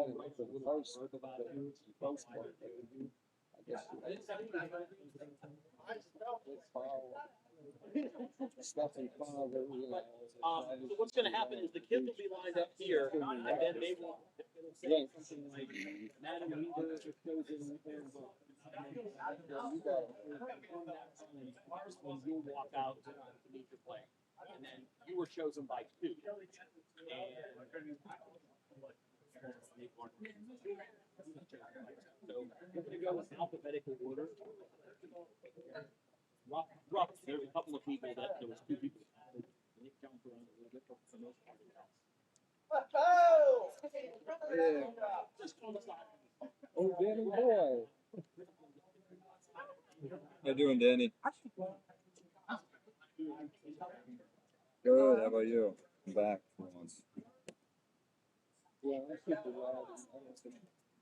So what's going to happen is the kids will be lined up here, and then they will say something like, Madam Weaver just goes in there and goes. When you walk out to meet your player, and then you were chosen by two. So we're going to go in alphabetical order. Rough. There's a couple of people that there was two people. They jumped around a little bit, but for the most part, Yeah. Oh, Danny boy. How you doing, Danny? Good. How about you? I'm back for once. Yeah, I'm super loud.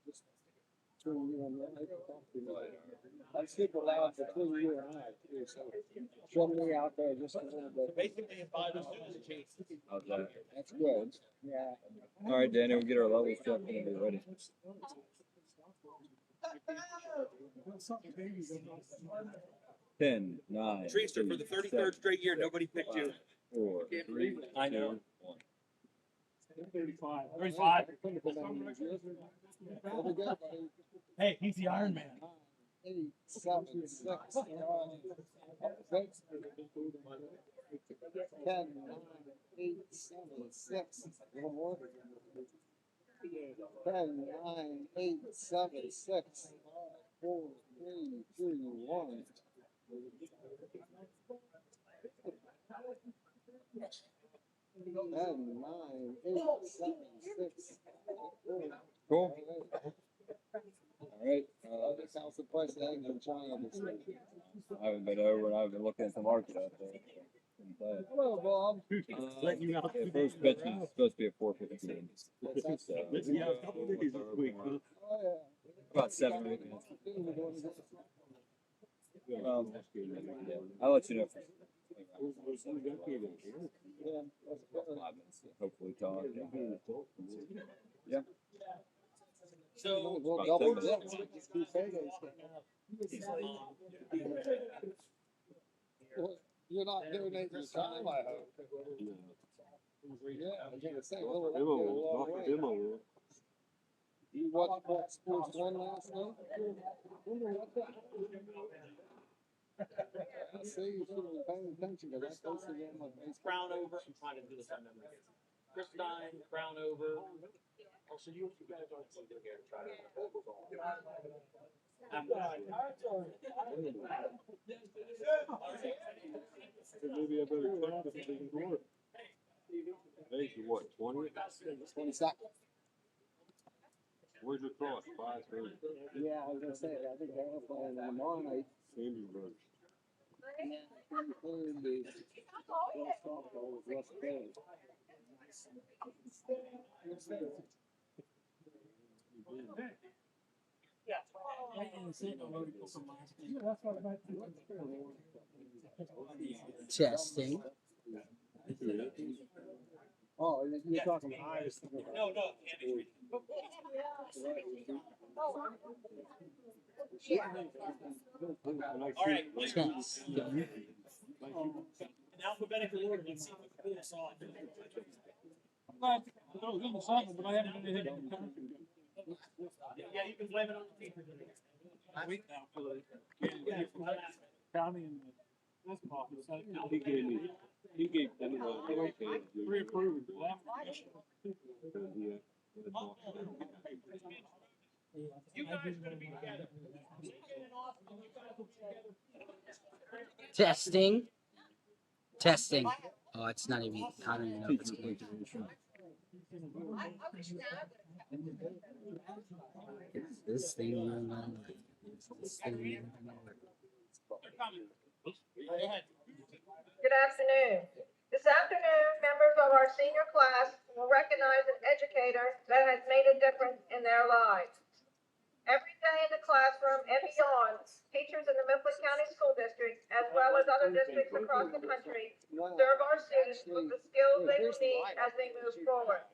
Just between you and me. I'm super loud between you and I, too. So show me out there just a little bit. basically, if I was doing the chase, How's that? That's good. Yeah. All right, Danny, we'll get our levels checked and be ready. 10, 9. Treester, for the 33rd straight year, nobody picked you. 4, 3, I know. 2, 35. Hey, he's the Iron Man. 8, 7, 6, 5, 6, 10, 9, 8, 7, 6. One more. 10, 9, 8, 7, 6, 5, 4, 3, 2, 1. 10, 9, 8, 7, 6. Cool. All right. This house the price of eggs in China this week. I haven't been over and I've been looking at the market out there. Hello, Bob. Yeah, first pitch is supposed to be at 4:15. So, Yeah, a couple of days this week. oh, yeah. About 7 or 8 minutes. I'll let you know. Yeah, that's 5 minutes. Hopefully, talk. Yeah. So, We'll double dip. You're not donating your time, I hope. Yeah, I was gonna say, you watched Fox Sports 1 last night? I see you should have been paying attention because I posted it on my Facebook. crown over. I'm trying to do this on memory. Christine, crown over. Oh, so you guys aren't going to here try to. Maybe I better clap if it doesn't work. Hey, you what, 20? 20 seconds. Where's your cross? 5:30. Yeah, I was gonna say, I think they're playing tomorrow night. Sandersburg. Testing. Oh, you're talking Irish. No. All right. Testing. In alphabetical order, let's see if we can pull this off. Yeah, you can blame it on the teacher. Wait now for the county and this office. He gave them pre-approved. You guys are going to be together. You get it off and you guys will be together. Testing. Testing. Oh, it's not even. I don't even know if it's good. Is this thing going on? Is this thing going on? They're coming. Go ahead. Good afternoon. This afternoon, members of our senior class will recognize an educator that has made a difference in their lives. Every day in the classroom and beyond, teachers in the Mifflin County School District, as well as other districts across the country, serve our students with the skills they will need as they move forward.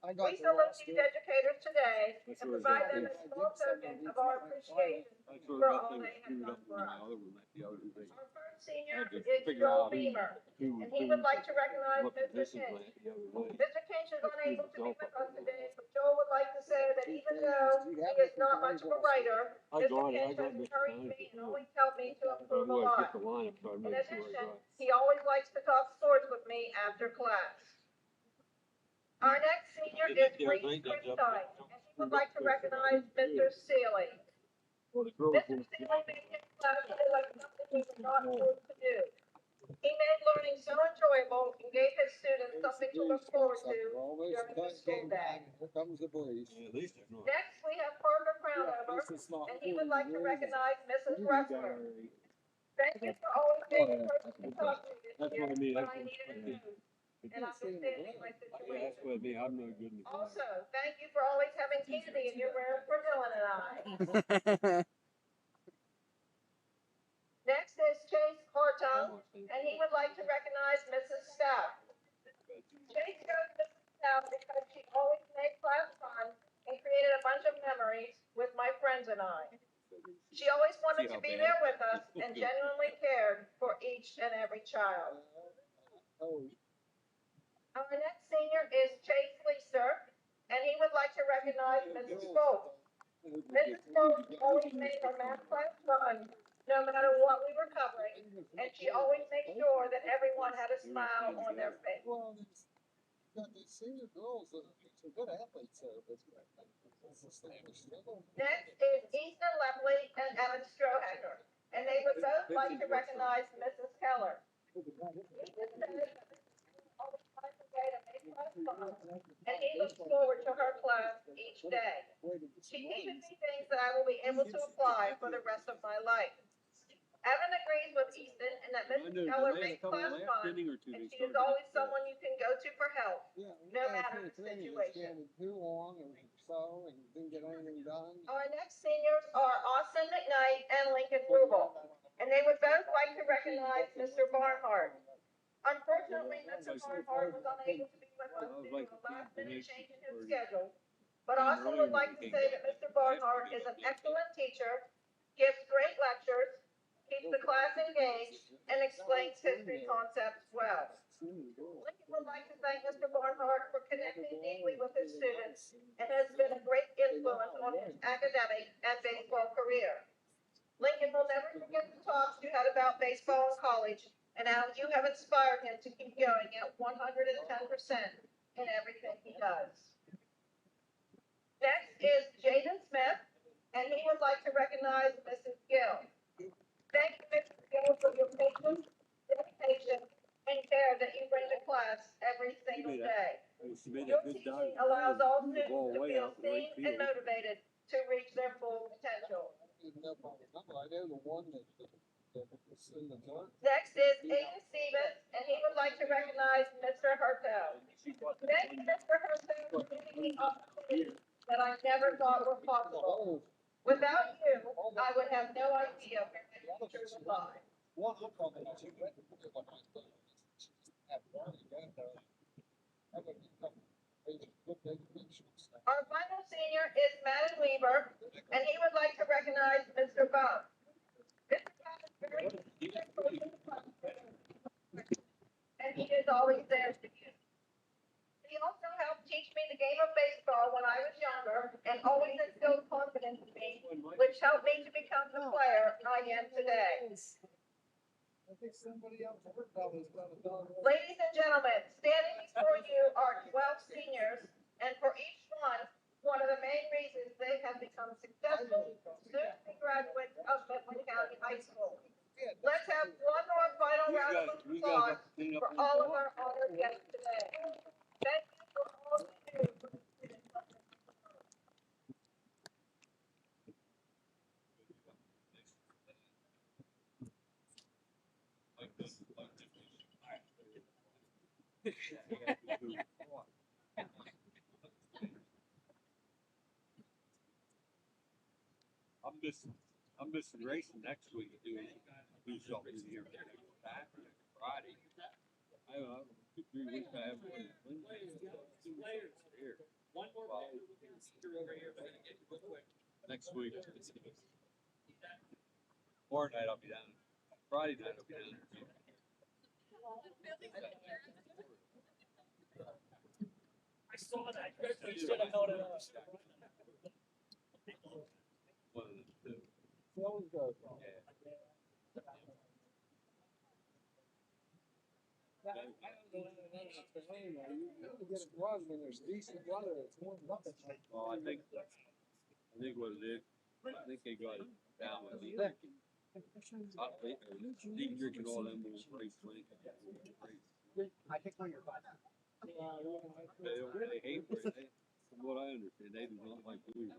We salute these educators today today That's and where provide that them a thing- small token of our appreciation That's where for that all thing they have screwed done up for on us. the other one, the other thing. Our first senior I just is figure Joel out who- Beamer, Who and he would like to recognize looked at Mr. this Kinch. implant the other day? Mr. Kinch is unable to be with us today, but Joel would like to say that even though he is not much of a writer, I Mr. got it, I Kinch got has Mr. encouraged Kinch me and before. always helped me to But improve a I lot. get the lineup, so I In made sure I addition, got it. he always likes to talk sports with me after class. Our next senior is Reese Christine, and he would like to recognize Mr. Seeley. Well, the girls Mr. won't- Seeley made his class feel like something he was not forced to do. He made learning so enjoyable and gave his students something to look forward to during the school day. Here comes the breeze. Yeah, at least they're not. Next, we have Parker Crownover, and he would like to recognize Mrs. Ressler. Thank you for always being the person to talk to this That's year what I mean, when that's I what needed a I mean. move and understanding my Yeah, that's situation. what I mean, I'm no good in the car. Also, thank you for always having candy in your room for Dylan and I. Next is Chase Hartung, and he would like to recognize Mrs. Stout. Chase chose Mrs. Stout because she always made class fun and created a bunch of memories with my friends and I. She always wanted to be there with us and genuinely cared for each and every child. Oh, Our next senior is Chase Leeser, and he would like to recognize Mrs. Foltz. Mrs. Foltz always made her math class fun, no matter what we were covering, and she always made sure that everyone had a smile on their face. well, got these senior girls that are some good athletes there, but it's a struggle. Next is Easton Lepley and Evan Strohacker, and they would both like to recognize Mrs. Keller. Easton said that Mrs. always finds a way to make class fun, and he looks forward to her class each day. She teaches me things that I will be able to apply for the rest of my life. Evan agrees with Easton and that Mrs. Keller makes class fun, and she is always someone you can go to for help. Yeah, No matter the situation. Too long or so and didn't get anything done. Our next seniors are Austin McKnight and Lincoln Rubel, and they would both like to recognize Mr. Barnhart. Unfortunately, Mr. Barnhart was unable to be with us due to a last-minute change in his schedule, but Austin would like to say that Mr. Barnhart is an excellent teacher, gives great lectures, keeps the class engaged, and explains history concepts well. Lincoln would like to thank Mr. Barnhart for connecting deeply with his students and has been a great influence on his academic and baseball career. Lincoln will never forget the talks you had about baseball in college and how you have inspired him to keep going at 110% in everything he does. Next is Jaden Smith, and he would like to recognize Mrs. Gill. Thank you, Mrs. Gill, for your patience, dedication, and care that you bring to class every single day. Your teaching allows all students to feel seen and motivated to reach their full potential. I know the one that was in the dark. Next is Aiden Stevens, and he would like to recognize Mr. Hertel. Thank you, Mr. Hertel, for giving me opportunities that I never thought were possible. Without you, I would have no idea where my future would lie. One, I'm probably too wet. Our final senior is Madden Weaver, and he would like to recognize Mr. Bum. Mr. Bum is very and he is always there for you. He also helped teach me the game of baseball when I was younger and always instilled confidence in me, which helped me to become the player I am today. I think somebody else heard about this. Ladies and gentlemen, standing before you are 12 seniors, and for each one of the main reasons they have become successful soon-to-be graduates of Mifflin County High School. Let's have one more final round of applause for all of our honored guests today. Thank you for all you do. I'm missing racing next week. Do something here Friday. I 2-3 weeks I haven't been here. Next week. Tomorrow night I'll be down. Friday night I'll be down. I saw that. You should have held it up. One of the two. Well, I think what it is, I think they got it down with the. Deep drinking all them little race link. I picked one of your glasses. They hate it. From what I understand, they do not like doing it.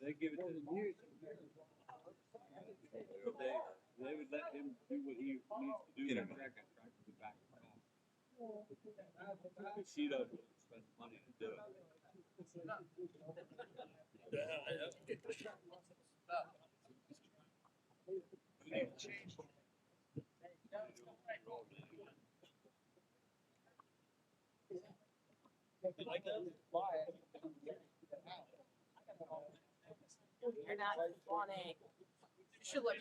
They give it to the youth. They would let him do what he needs to do. Get him back to the back. She doesn't spend money to do it. You like that? You're not funny. You should let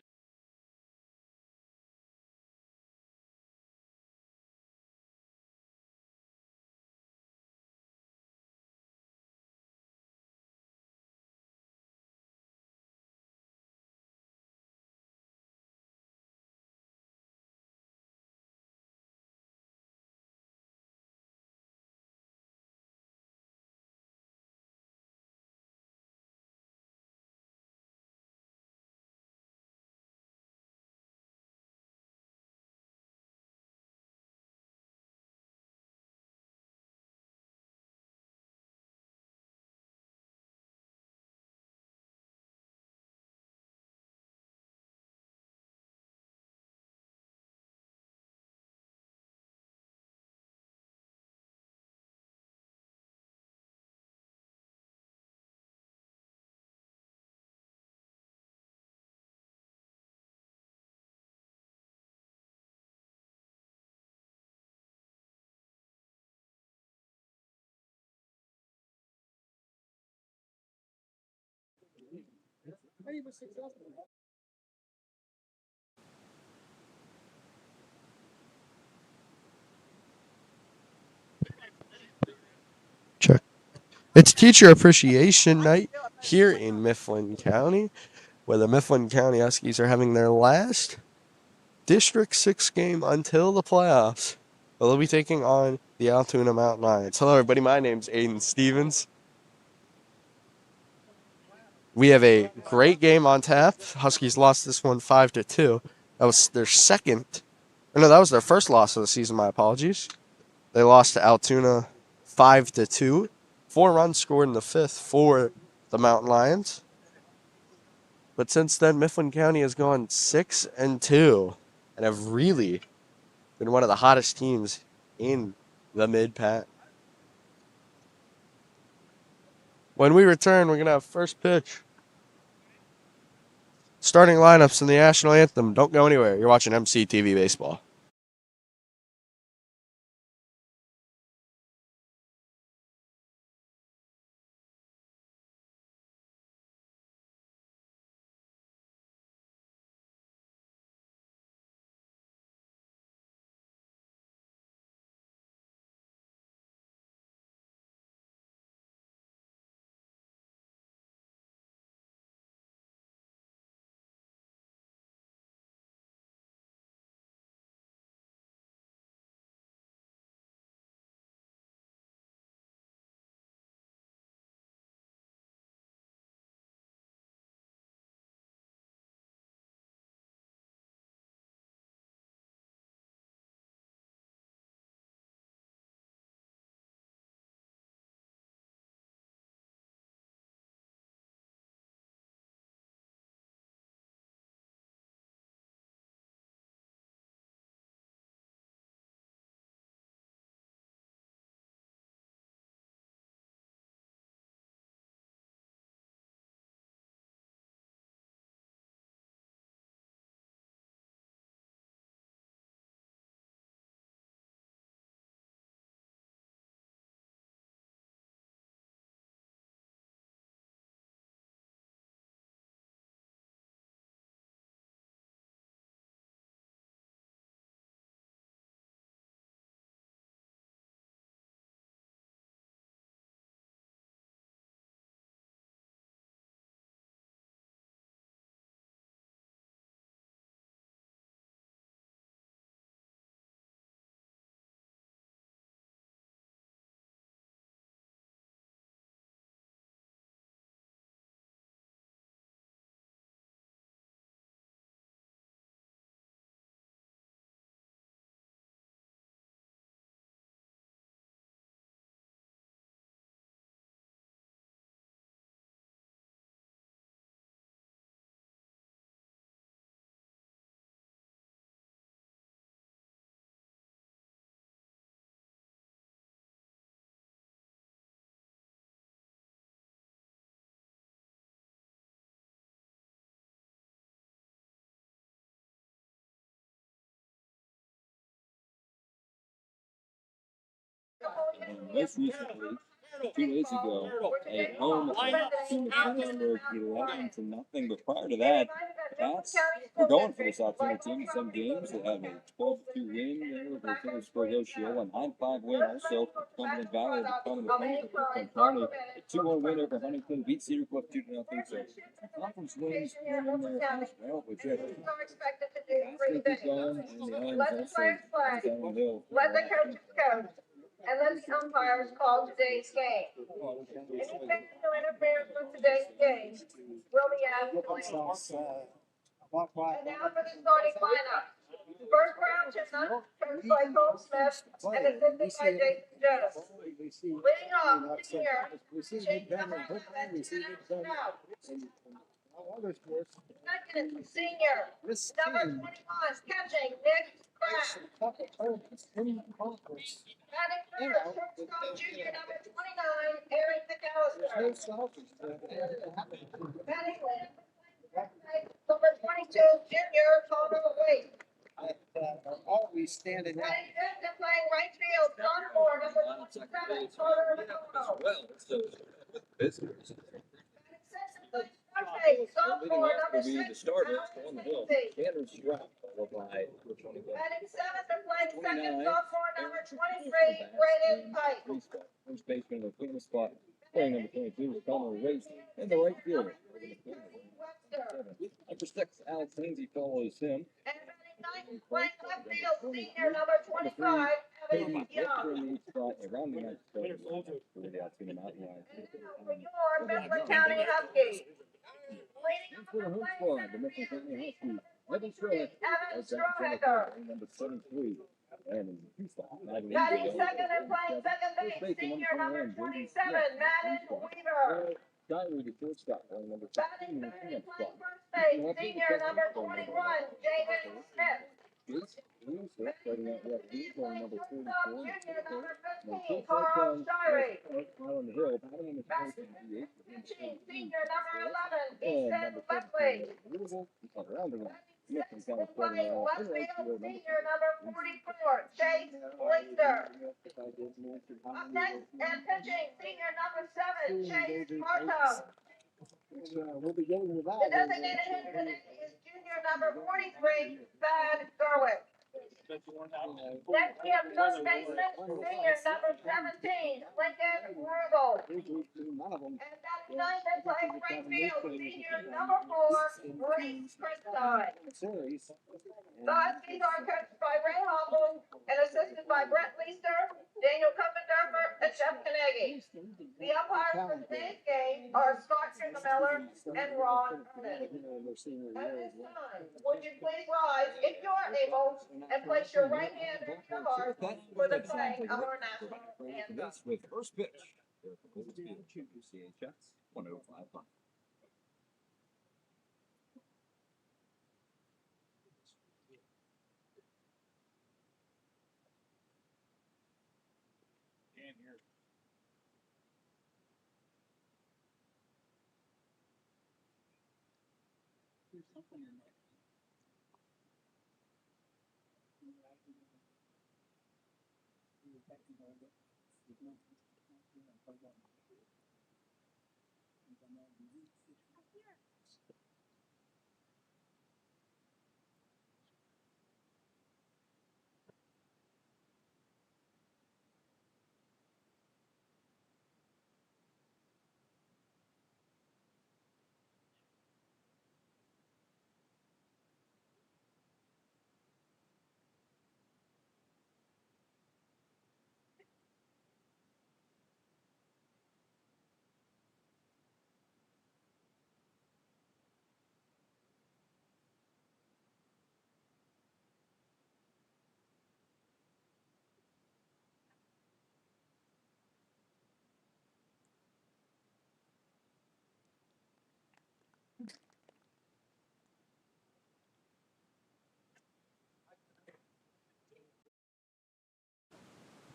Check. It's Teacher Appreciation Night here in Mifflin County, where the Mifflin County Huskies are having their last District 6 game until the playoffs. They'll be taking on the Altoona Mountain Lions. Hello, everybody. My name's Aiden Stevens. We have a great game on tap. Huskies lost this one 5-2. That was their second. No, that was their first loss of the season. My apologies. They lost to Altoona 5-2. 4 runs scored in the fifth for the Mountain Lions. But since then, Mifflin County has gone 6-2 and have really been one of the hottest teams in the mid-pack. When we return, we're going to have first pitch. Starting lineups in the national anthem. Don't go anywhere. You're watching MCTV Baseball. Most recently, 2 days ago, a home Altoona Pittsburgh 11-0. But prior to that, Pats were going for this Altoona team in some games. They had a 12-2 win there over Phillipsburg Osceola, a 9-5 win also. Cumberland Valley becoming the favorite for Mifflin County. A 2-1 win over Huntington, beat Cedar Cliff 2-0. So conference wins were in there as well. But yeah, Pats keep going, and the Islands also downhill. Let the coaches coach, and let the umpires call today's game. Anything that interferes with today's game will be asked to leave. And now for the starting lineup. First round tonight, coached by Cole Smith and assisted by Jason Jones. Leading off, senior, Jake number 11, Snow. Second, senior, number 21, catching, Nick Craft. Batting third, shortstop, junior, number 29, Aaron McAllister. Batting left, number 22, junior, Connor Wade. Always standing up. Batting fifth and playing right field, John Moore, number 27, Carter McConnell. Well, so with visitors. Batting sixth and playing third base, sophomore, number Will be 6, the starters Alex on the hill. Lindsay. Tanner Stroud, followed by number 21. Batting seventh and playing second, 29, sophomore, number 23, Brandon Pike. First baseman in the cleanup spot, playing number 22 is Connor Race, and the right fielder. Webster. Number 6, Alex Lindsay follows him. And batting ninth and playing left field, senior, number 25, Evan Young. In the spot around the next for the Altoona Mountain Lions. For your Mifflin County Huskies. Leading For the off home the squad, the Mifflin County Huskies, Evan Stroh, Evan Strohacker. number 73, and in the two spot, Batting second and playing second base, senior, number 27, Madden Weaver. Skyler, the shortstop, number 15 Batting in the third and cleanup playing spot. first base, senior, number 21, Jaden Smith. Jace Wilson, starting out left field, playing number 34. Junior, number 15, Carl Shirey. Out on the hill, batting in the first and the eighth. Senior, number 11, And Ethan number Buckley. 13, around the line. Mifflin Sixth County and playing starting out left in right field, field, senior, number 44, Chase Lister. Up next and pitching, senior, number 7, Chase Marto. We'll be getting to The that. designated hitter today is junior, number 43, Thad Gerwick. Next, we have third baseman, senior, number 17, Lincoln Rubel. None of them. And batting ninth and playing right field, senior, number 4, Reese Christine. Series. The Huskies are coached by Ray Hobble and assisted by Brett Leister, Daniel Kuppendorfer, and Jeff Kanegi. The umpires for today's game are Scott Miller and Ron Ernest. At this time, would you please rise, if you are able, and place your right hand on your heart for the playing of our national anthem. With first pitch. CHS 105.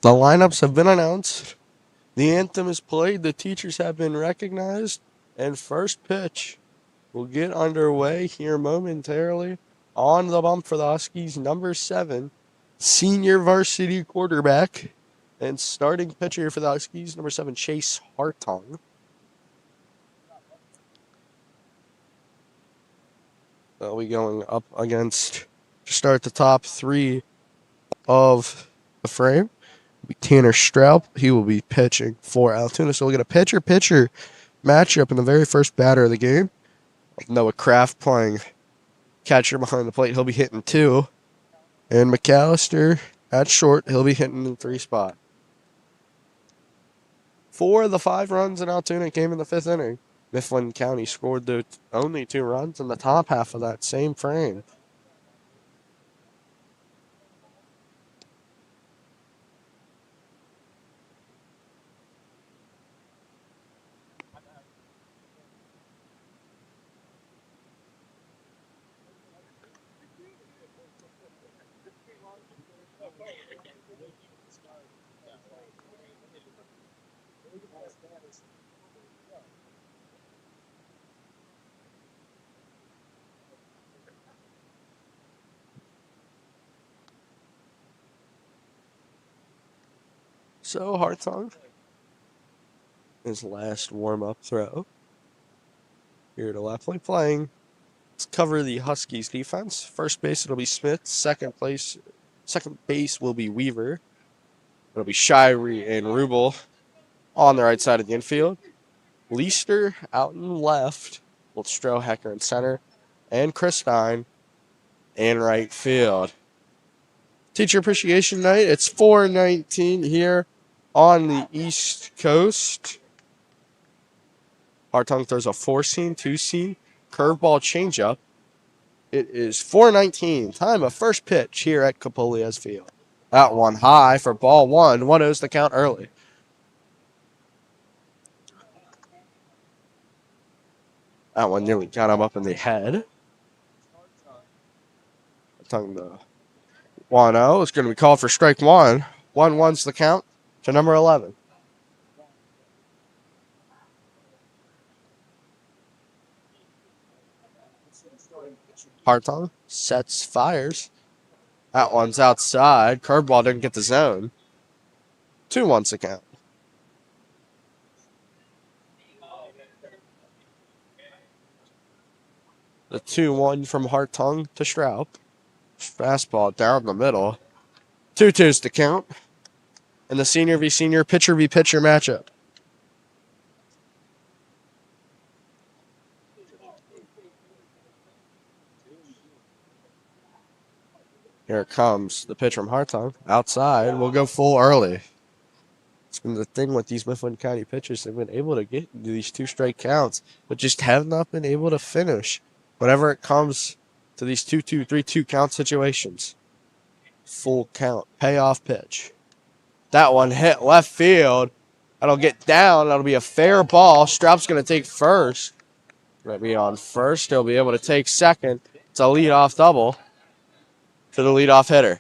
The lineups have been announced. The anthem is played. The teachers have been recognized. And first pitch will get underway here momentarily. On the bump for the Huskies, number 7, senior varsity quarterback, And starting pitcher for the Huskies, number 7, Chase Hartong. They'll be going up against, to start the top 3 of the frame, Tanner Straub. He will be pitching for Altoona. So we'll get a pitcher-pitcher matchup in the very first batter of the game. Noah Kraft playing catcher behind the plate. He'll be hitting 2. And McAllister at short. He'll be hitting in 3 spot. 4 of the 5 runs in Altoona came in the 5th inning. Mifflin County scored the only 2 runs in the top half of that same frame. So Hartong, his last warm-up throw. Here to left plate playing. Let's cover the Huskies defense. First base it'll be Smith. Second base will be Weaver. It'll be Shirey and Rubel on the right side of the infield. Leister out in left with Strohecker in center. And Christine in right field. Teacher Appreciation Night. It's 4:19 here on the East Coast. Hartung throws a 4-seam, 2-seam, curveball changeup. It is 4:19. Time of first pitch here at Capolias Field. That one high for ball 1. 1-0's the count early. That one nearly got him up in the head. Hartung the 1-0 is going to be called for strike 1. 1-1's the count to number 11. Hartung sets, fires. That one's outside. Curveball didn't get the zone. 2-1's the count. The 2-1 from Hartung to Straub. Fastball down the middle. 2-2's the count. And the senior v senior, pitcher v pitcher matchup. Here it comes. The pitch from Hartung. Outside. We'll go full early. It's been the thing with these Mifflin County pitchers. They've been able to get into these 2 strike counts, but just have not been able to finish whenever it comes to these 2-2, 3-2 count situations. Full count. Payoff pitch. That one hit left field. That'll get down. That'll be a fair ball. Straub's going to take first. Going to be on first. He'll be able to take second. It's a leadoff double to the leadoff hitter.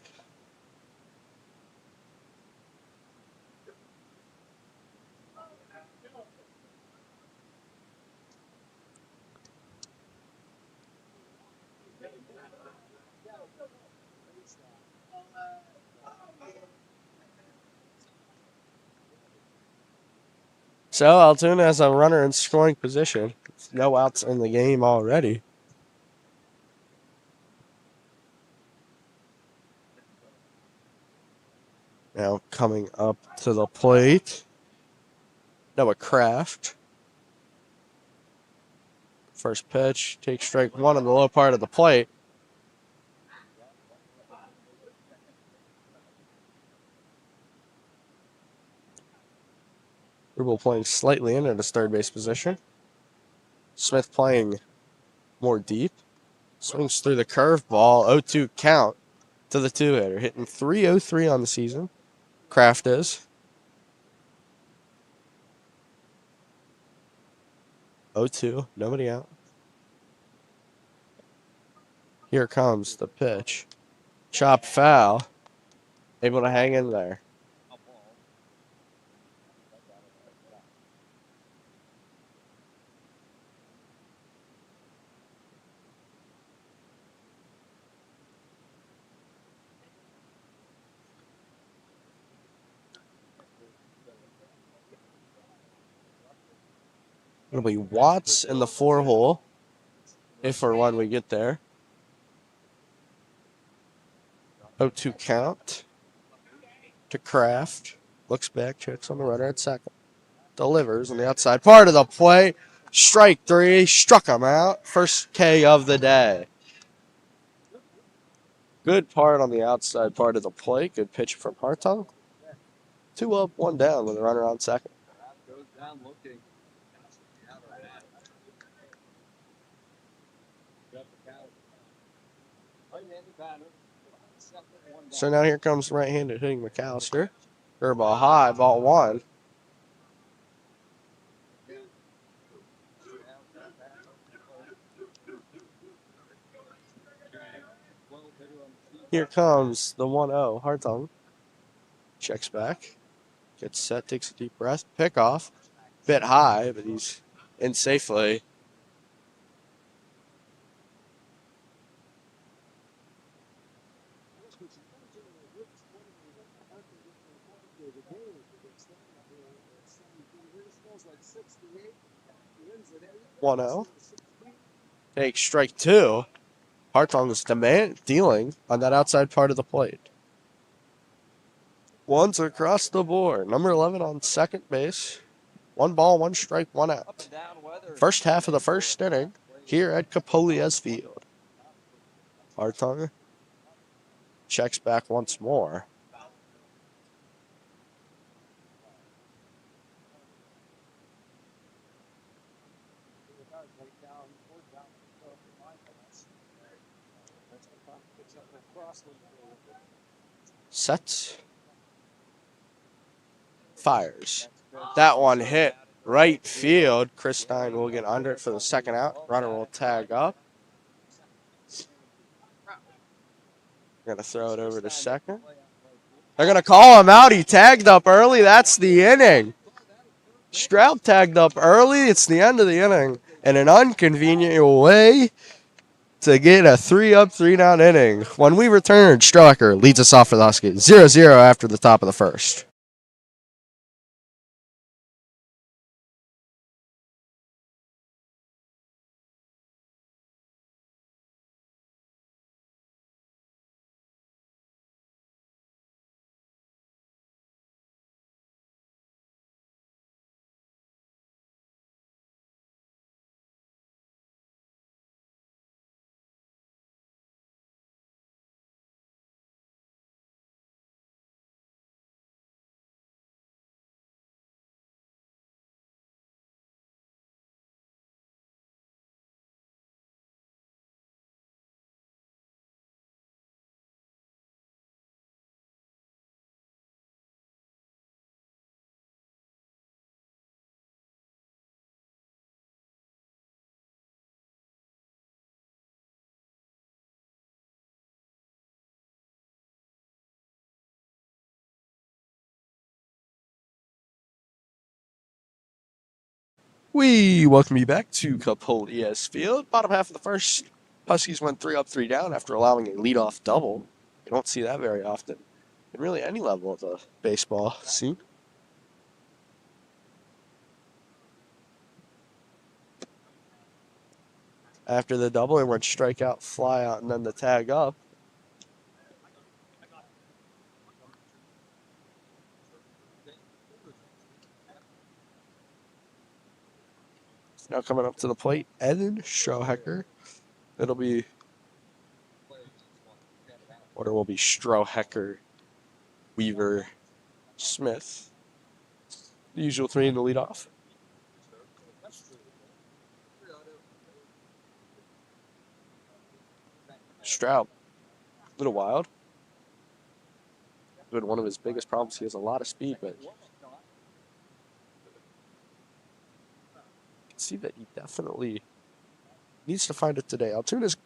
So Altoona has a runner in scoring position. No outs in the game already. Now coming up to the plate, Noah Kraft. First pitch, takes strike 1 on the low part of the plate. Rubel playing slightly into the third base position. Smith playing more deep. Swings through the curveball. 0-2 count to the 2-hitter. Hitting .303 on the season. Kraft is. 0-2. Nobody out. Here comes the pitch. Chop foul. Able to hang in there. It'll be Watts in the 4-hole, if or when we get there. 0-2 count to Kraft. Looks back, checks on the runner at second. Delivers on the outside part of the plate. Strike 3, struck him out. First K of the day. Good part on the outside part of the plate. Good pitch from Hartung. 2 up, 1 down with a runner on second. Goes down looking. So now here comes the right-handed hitting McAllister. Curveball high, ball 1. Here comes the 1-0. Hartung checks back, gets set, takes a deep breath, pick off. Bit high, but he's in safely. One 0. Takes strike 2. Hartung is dealing on that outside part of the plate. Ones across the board. Number 11 on second base. 1 ball, 1 strike, 1 out. First half of the first inning here at Capolia's Field. Hartung checks back once more. Sets. Fires. That one hit right field. Chris Stein will get under it for the second out. Runner will tag up. Going to throw it over to second. They're going to call him out. He tagged up early. That's the inning. Stroud tagged up early. It's the end of the inning. And an inconvenient way to get a 3-up, 3-down inning. When we return, Strohecker leads us off for the Huskies. 0-0 after the top of the first. We welcome you back to Capolia's Field. Bottom half of the first, Huskies went 3 up, 3 down after allowing a leadoff double. You don't see that very often in really any level of the baseball scene. After the double, it went strikeout, fly out, and then the tag up. Now coming up to the plate, Evan Strohecker. It'll be, or it will be Strohecker, Weaver, Smith. The usual 3 in the leadoff. Stroud, a little wild. But one of his biggest problems, he has a lot of speed, but you can see that he definitely needs to find it today. Altoona's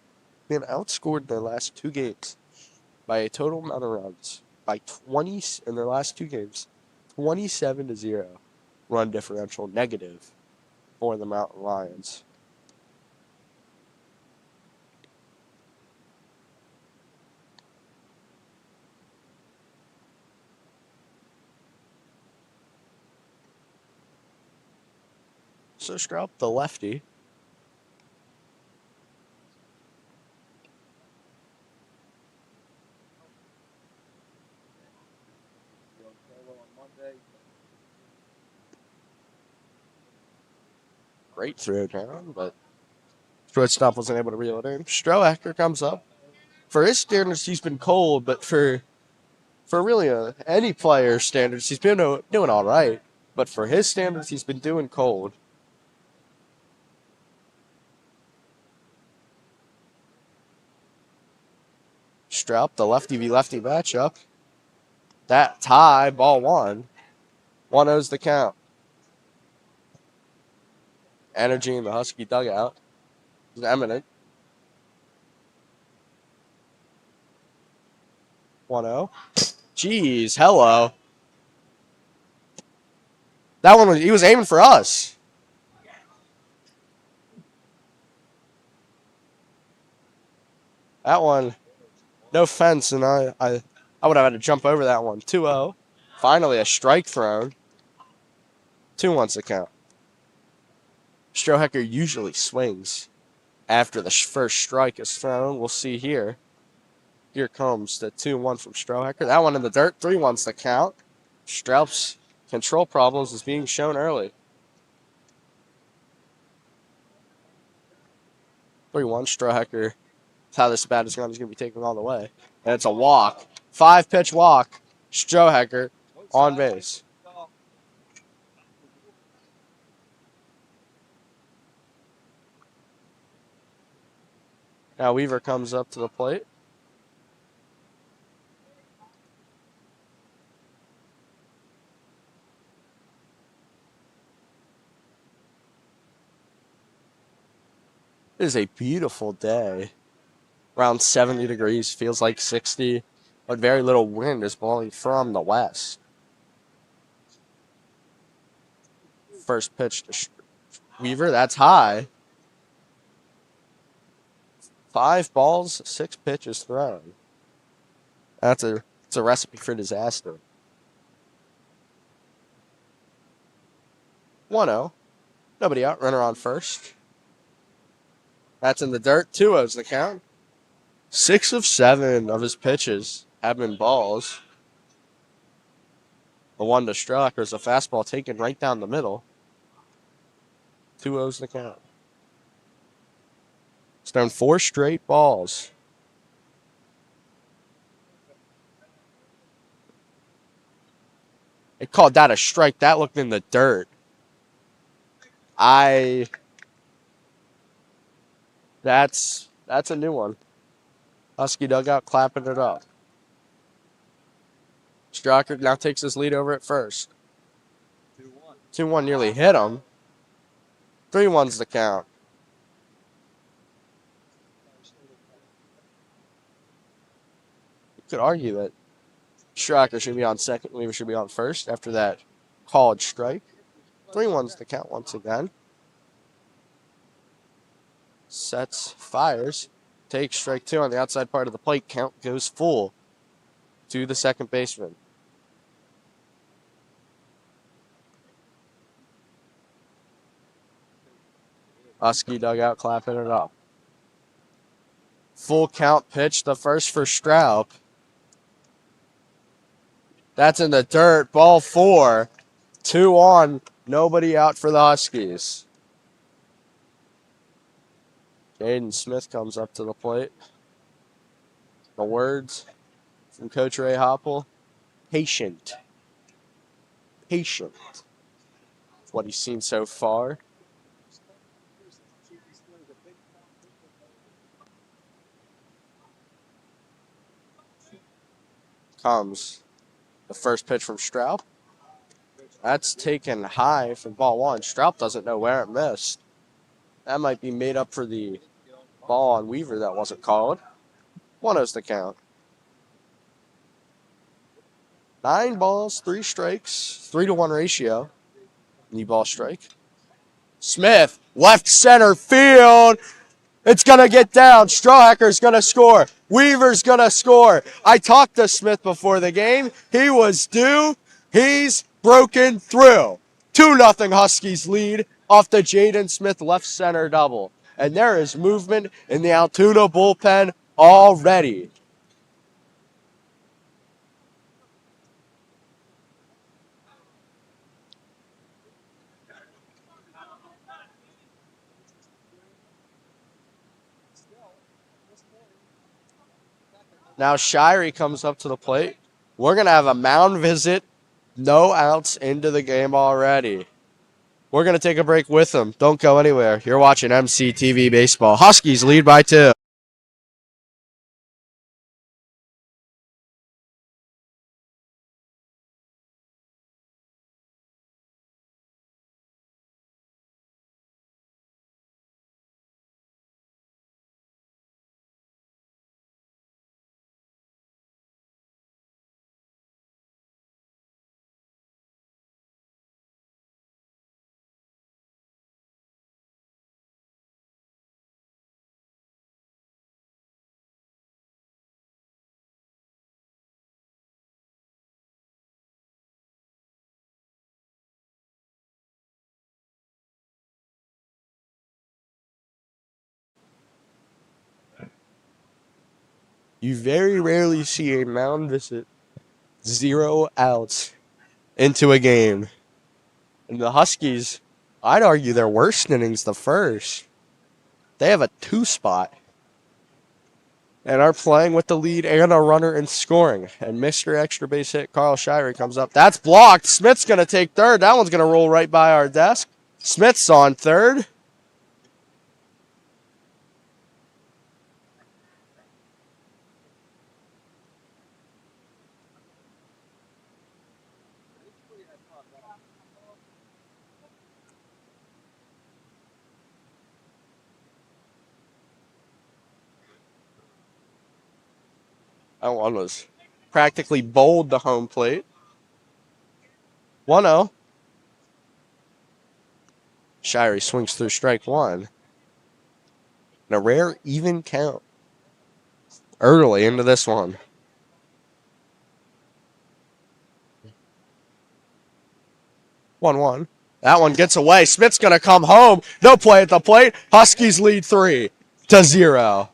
been outscored in their last 2 games by a total amount of runs by 20 in their last 2 games, 27-0 run differential negative for the Mountain Lions. So Straub, the lefty. Great throw down, but shortstop wasn't able to reel it in. Strohacker comes up. For his standards, he's been cold, but for really any player's standards, he's been doing all right. But for his standards, he's been doing cold. Straub, the lefty v lefty matchup. That tie, ball one. 1-0's the count. Energy in the Husky dugout is eminent. 1-0. Jeez, hello. That one he was aiming for us. That one, no fence, and I would have had to jump over that one. 2-0. Finally, a strike thrown. 2-1's the count. Strohacker usually swings after the first strike is thrown. We'll see here. Here comes the 2-1 from Strohacker. That one in the dirt. 3-1's the count. Straub's control problems is being shown early. 3-1. Strohacker. How this bat is going to be taken all the way. And it's a walk. 5-pitch walk. Strohacker on base. Now Weaver comes up to the plate. It is a beautiful day. Around 70 degrees, feels like 60, but very little wind is blowing from the west. First pitch to Weaver, that's high. 5 balls, 6 pitches thrown. It's a recipe for disaster. 1-0. Nobody out, runner on first. That's in the dirt. 2-0's the count. 6 of 7 of his pitches have been balls. The one to Strohacker is a fastball taken right down the middle. 2-0's the count. It's thrown 4 straight balls. They called that a strike. That looked in the dirt. That's a new one. Husky dugout clapping it up. Strohacker now takes his lead over at first. 2-1 nearly hit him. 3-1's the count. You could argue that Strohacker should be on second, Weaver should be on first after that called strike. 3-1's the count once again. Sets, fires, takes strike 2 on the outside part of the plate. Count goes full to the second baseman. Husky dugout clapping it up. Full count pitch, the first for Straub. That's in the dirt, ball 4. 2 on, nobody out for the Huskies. Jaden Smith comes up to the plate. The words from Coach Ray Hopple, patient. Patient. That's what he's seen so far. Comes the first pitch from Straub. That's taken high for ball 1. Straub doesn't know where it missed. That might be made up for the ball on Weaver that wasn't called. 1-0's the count. 9 balls, 3 strikes, 3-1 ratio. Knee ball strike. Smith, left center field. It's going to get down. Strohacker's going to score. Weaver's going to score. I talked to Smith before the game. He was due. He's broken through. 2-0 Huskies lead off the Jaden Smith left center double. And there is movement in the Altoona bullpen already. Now Shirey comes up to the plate. We're going to have a mound visit. No outs into the game already. We're going to take a break with them. Don't go anywhere. You're watching MCTV Baseball. Huskies lead by 2. You very rarely see a mound visit 0 outs into a game. And the Huskies, I'd argue their worst innings the first. They have a 2 spot and are playing with the lead and a runner in scoring. And Mr. Extra Base hit Carl Shirey comes up. That's blocked. Smith's going to take third. That one's going to roll right by our desk. Smith's on third. That one was practically bowled the home plate. 1-0. Shirey swings through strike 1. And a rare even count early into this one. 1-1. That one gets away. Smith's going to come home. No play at the plate. Huskies lead 3-0.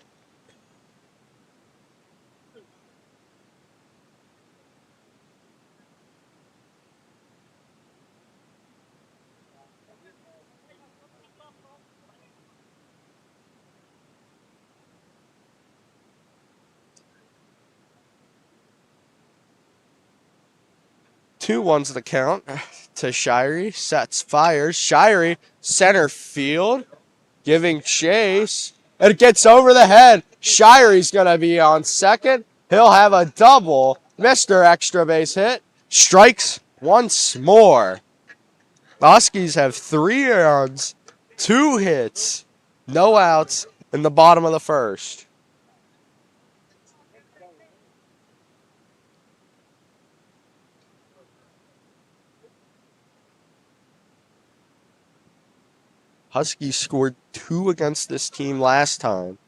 Two ones the count to Shirey. Sets, fires. Shirey, center field, giving chase. And it gets over the head. Shirey's going to be on second. He'll have a double. Mr. Extra Base hit. Strikes once more. The Huskies have 3 runs, 2 hits, no outs in the bottom of the first. Huskies scored 2 against this team last time,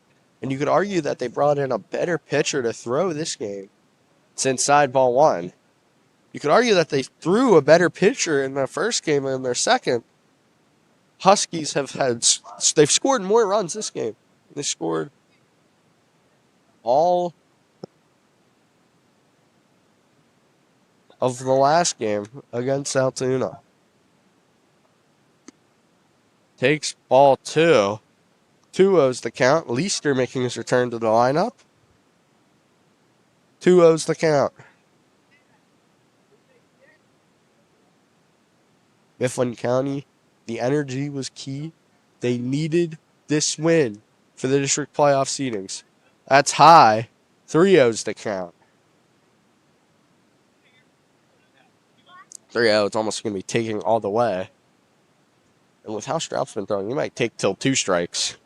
and you could argue that they brought in a better pitcher to throw this game. It's inside ball 1. You could argue that they threw a better pitcher in their first game than their second. Huskies they've scored more runs this game. They scored all of the last game against Altoona. Takes ball 2. 2-0's the count. Leister making his return to the lineup. 2-0's the count. Mifflin County, the energy was key. They needed this win for the district playoff seedings. That's high. 3-0's the count. 3-0, it's almost going to be taking all the way. And with how Straup's been throwing, he might take till 2 strikes.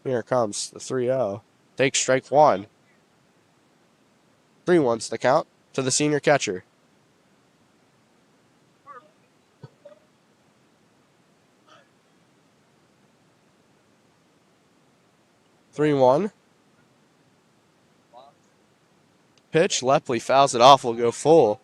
Here comes the 3-0. Takes strike 1. 3-1's the count to the senior catcher. Three-one. Pitch. Lepley fouls it off. Will go full.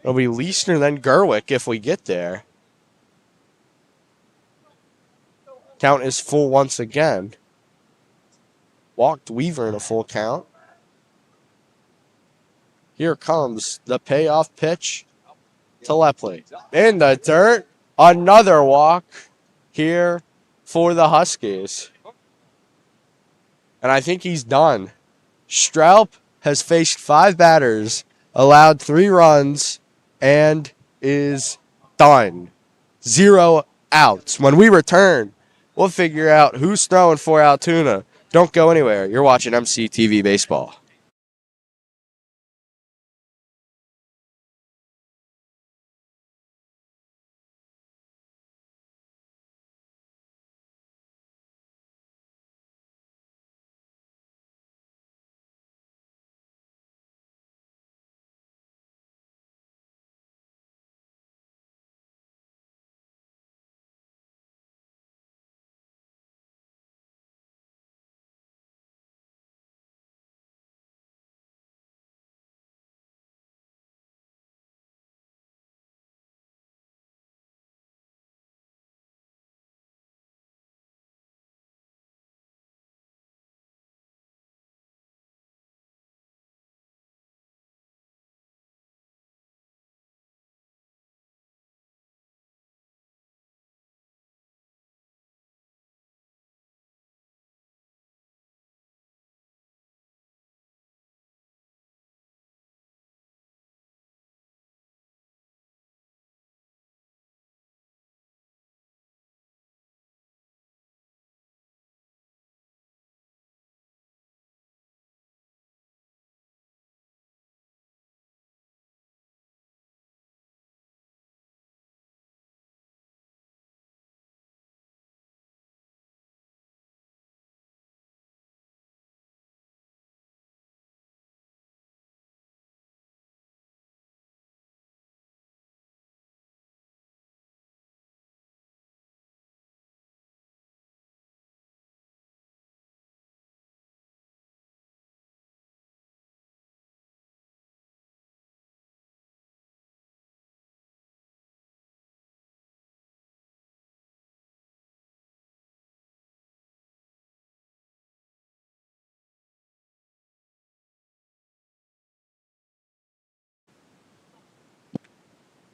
It'll be Leisner, then Gerwick if we get there. Count is full once again. Walked Weaver in a full count. Here comes the payoff pitch to Lepley. In the dirt, another walk here for the Huskies. And I think he's done. Straup has faced 5 batters, allowed 3 runs, and is done. 0 outs. When we return, we'll figure out who's throwing for Altoona. Don't go anywhere. You're watching MCTV Baseball.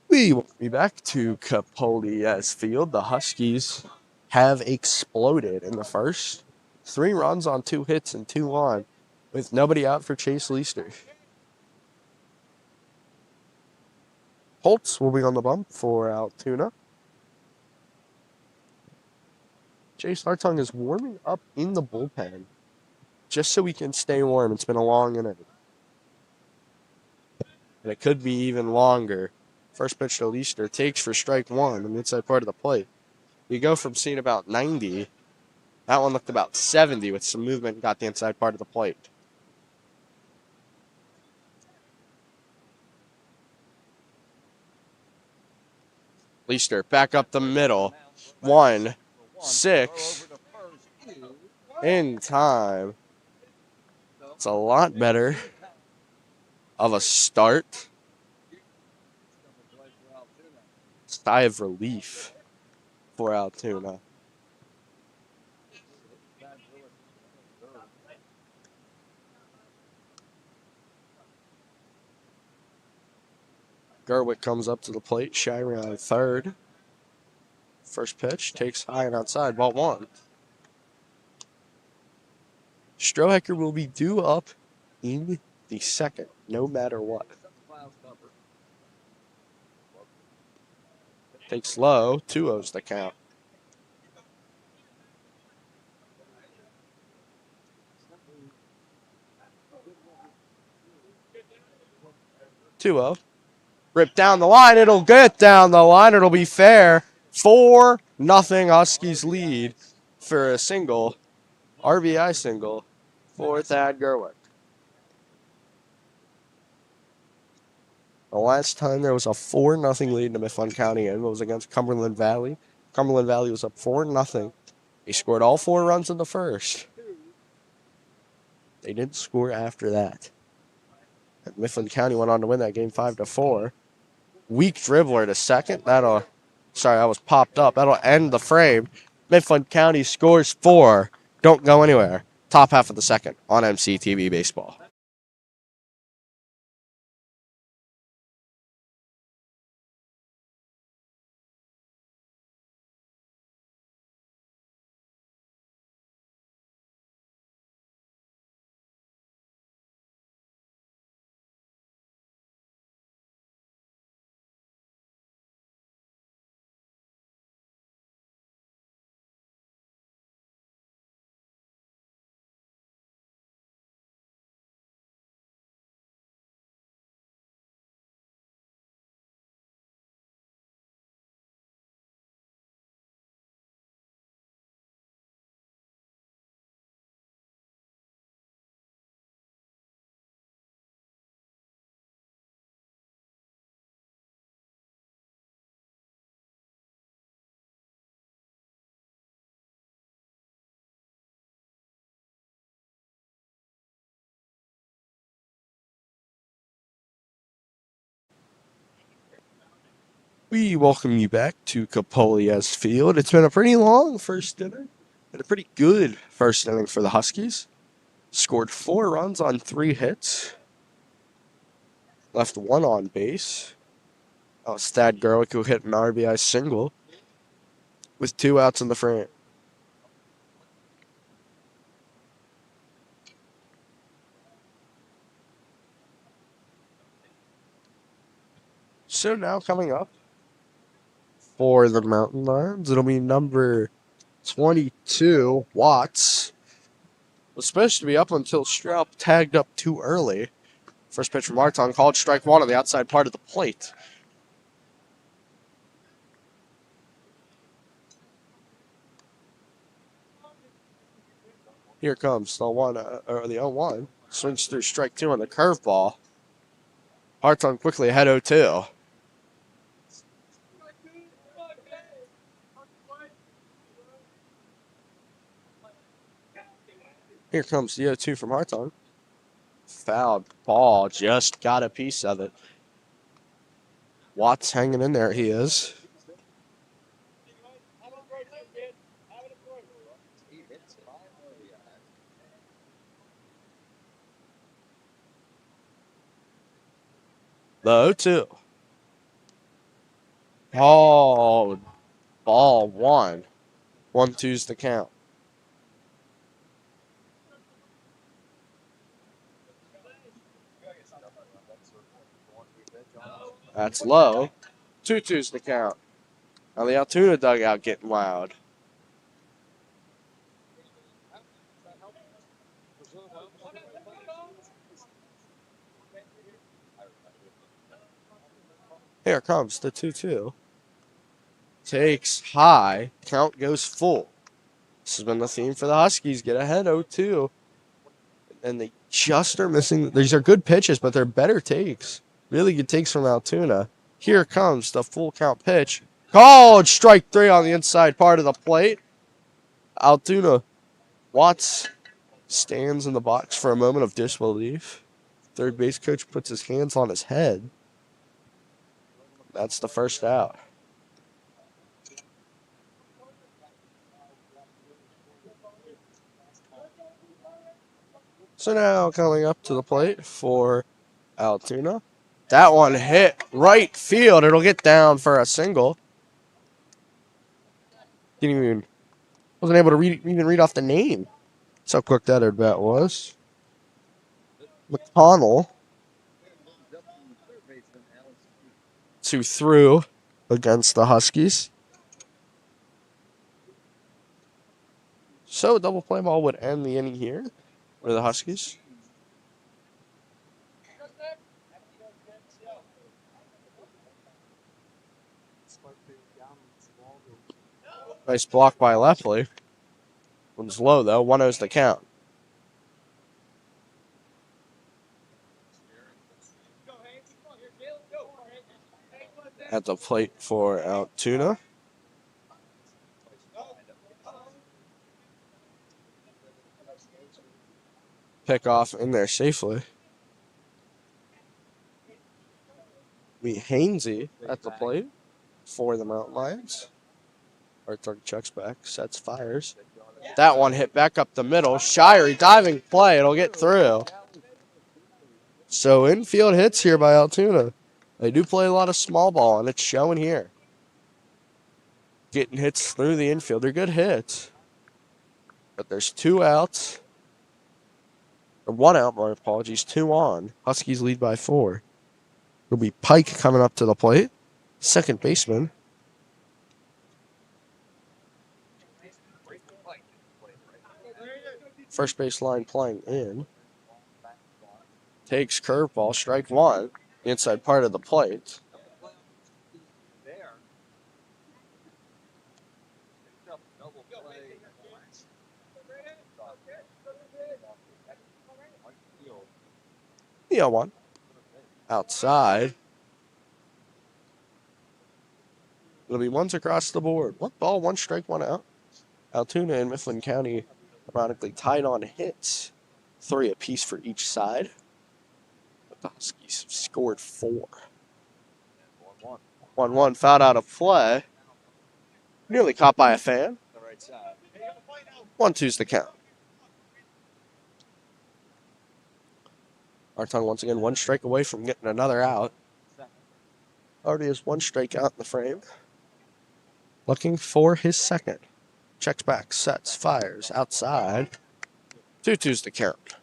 We will be back to Capoli's Field. The Huskies have exploded in the first. 3 runs on 2 hits and 2 on, with nobody out for Chase Leaster. Holtz will be on the bump for Altoona. Chase Hartung is warming up in the bullpen just so we can stay warm. It's been a long inning. And it could be even longer. First pitch to Leaster takes for strike 1 on the inside part of the plate. You go from seeing about 90. That one looked about 70 with some movement and got the inside part of the plate. Leaster back up the middle. 1-6 in time. It's a lot better of a start. Sigh of relief for Altoona. Gerwick comes up to the plate. Shirey on third. First pitch takes high and outside. Ball 1. Strohecker will be due up in the second, no matter what. Takes low. 2-0's the count. Rip down the line. It'll get down the line. It'll be fair. 4-0 Huskies lead for a single. RBI single for Thad Gerwick. The last time there was a 4-0 lead in the Mifflin County game was against Cumberland Valley. Cumberland Valley was up 4-0. They scored all 4 runs in the first. They didn't score after that. And Mifflin County went on to win that game 5-4. weak dribbler to second. Sorry, I was popped up. That'll end the frame. Mifflin County scores 4. Don't go anywhere. Top half of the second on MCTV Baseball. We welcome you back to Capolia's Field. It's been a pretty long first inning and a pretty good first inning for the Huskies. Scored 4 runs on 3 hits. Left 1 on base. Thad Gerlich, who hit an RBI single with 2 outs in the frame. So now coming up for the Mountain Lions, it'll be number 22, Watts. Was supposed to be up until Straub tagged up too early. First pitch from Marton, called strike 1 on the outside part of the plate. Here comes the 0-1. Swings through strike 2 on the curveball. Harton quickly ahead 0-2. Here comes the 0-2 from Harton. Fouled ball, just got a piece of it. Watts hanging in there, he is. The 0-2. Oh, ball 1. 1-2's the count. That's low. 2-2's the count. Now the Altoona dugout getting loud. Here comes the 2-2. Takes high. Count goes full. This has been the theme for the Huskies. Get ahead 0-2. And they just are missing. These are good pitches, but they're better takes. Really good takes from Altoona. Here comes the full count pitch. Called strike 3 on the inside part of the plate. Altoona. Watts stands in the box for a moment of disbelief. Third base coach puts his hands on his head. That's the first out. So now coming up to the plate for Altoona. That one hit right field. It'll get down for a single. Wasn't able to even read off the name. That's how quick that at bat was. McConnell. 2 through against the Huskies. So a double play ball would end the inning here for the Huskies. Nice block by Lefley. One's low though. 1-0's the count. At the plate for Altoona. Pick off in there safely. We Hainsey at the plate for the Mountain Lions. Hartung checks back, sets, fires. That one hit back up the middle. Shirey diving play. It'll get through. So infield hits here by Altoona. They do play a lot of small ball, and it's showing here. Getting hits through the infield. They're good hits. But there's 2 outs. Or 1 out, my apologies. 2 on. Huskies lead by 4. It'll be Pike coming up to the plate. Second baseman. First base line playing in. Takes curveball, strike 1. Inside part of the plate. Yeah, 1. Outside. It'll be ones across the board. 1 ball, 1 strike, 1 out. Altoona and Mifflin County ironically tied on hits. 3 apiece for each side. But the Huskies scored 4. 1-1 fouled out of play. Nearly caught by a fan. 1-2's the count. Hartung once again 1 strike away from getting another out. Already has 1 strikeout in the frame. Looking for his second. Checks back, sets, fires, outside. 2-2's the count.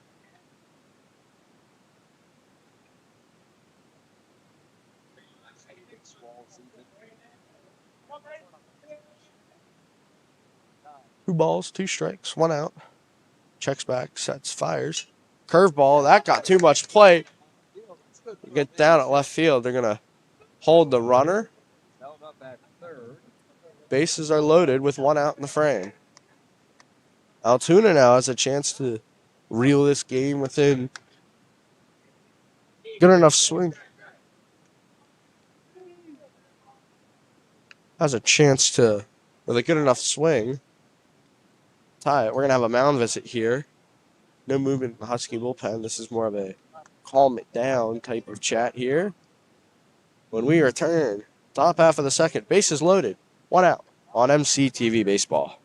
Two balls, 2 strikes, 1 out. Checks back, sets, fires. Curveball, that got too much play. Get down at left field. They're going to hold the runner. Bases are loaded with 1 out in the frame. Altoona now has a chance to reel this game within good enough swing. Has a chance to, with a good enough swing, tie it. We're going to have a mound visit here. No movement in the Husky bullpen. This is more of a calm it down type of chat here. When we return, top half of the second, bases loaded, 1 out on MCTV Baseball.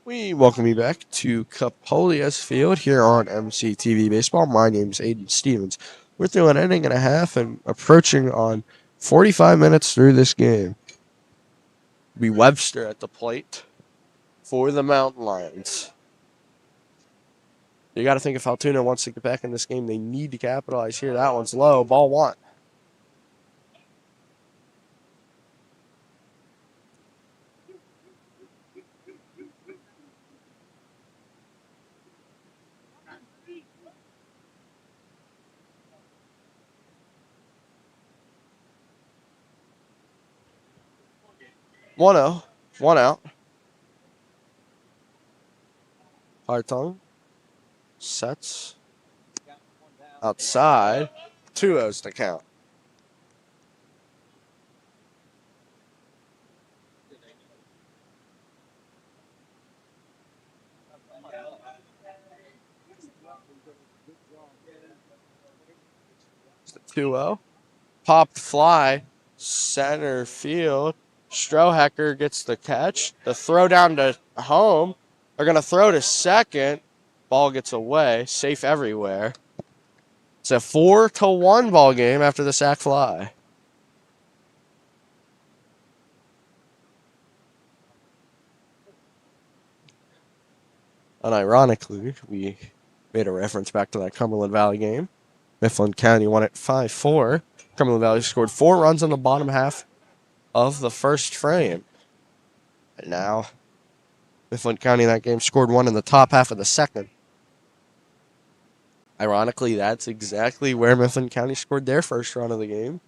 We welcome you back to Capolia's Field here on MCTV Baseball. My name is Aiden Stevens. We're through an inning and a half and approaching on 45 minutes through this game. Be Webster at the plate for the Mountain Lions. You got to think if Altoona wants to get back in this game, they need to capitalize here. That one's low. Ball 1. One zero, 1 out. Hartung sets outside. 2-0's the count. It's the 2-0. Popped fly, center field. Strohacker gets the catch. The throw down to home. They're going to throw to second. Ball gets away. Safe everywhere. It's a 4-1 ball game after the sac fly. Unironically, we made a reference back to that Cumberland Valley game. Mifflin County won it 5-4. Cumberland Valley scored 4 runs in the bottom half of the first frame. And now, Mifflin County in that game scored 1 in the top half of the second. Ironically, that's exactly where Mifflin County scored their first run of the game.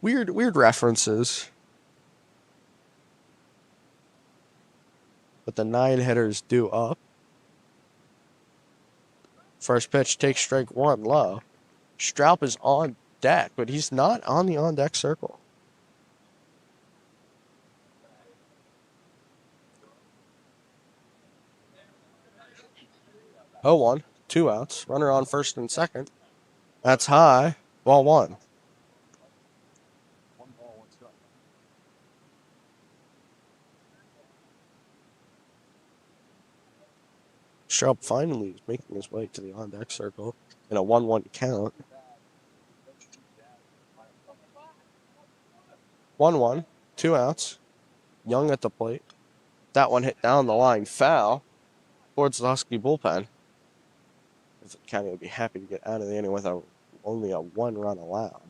Weird references. But the 9 hitters due up. First pitch takes strike 1 low. Straub is on deck, but he's not on the on-deck circle. Oh, 1, 2 outs. Runner on first and second. That's high. Ball 1. Straub finally is making his way to the on-deck circle in a 1-1 count. 1-1, 2 outs. Young at the plate. That one hit down the line foul towards the Husky bullpen. Mifflin County would be happy to get out of the inning with only a 1 run allowed.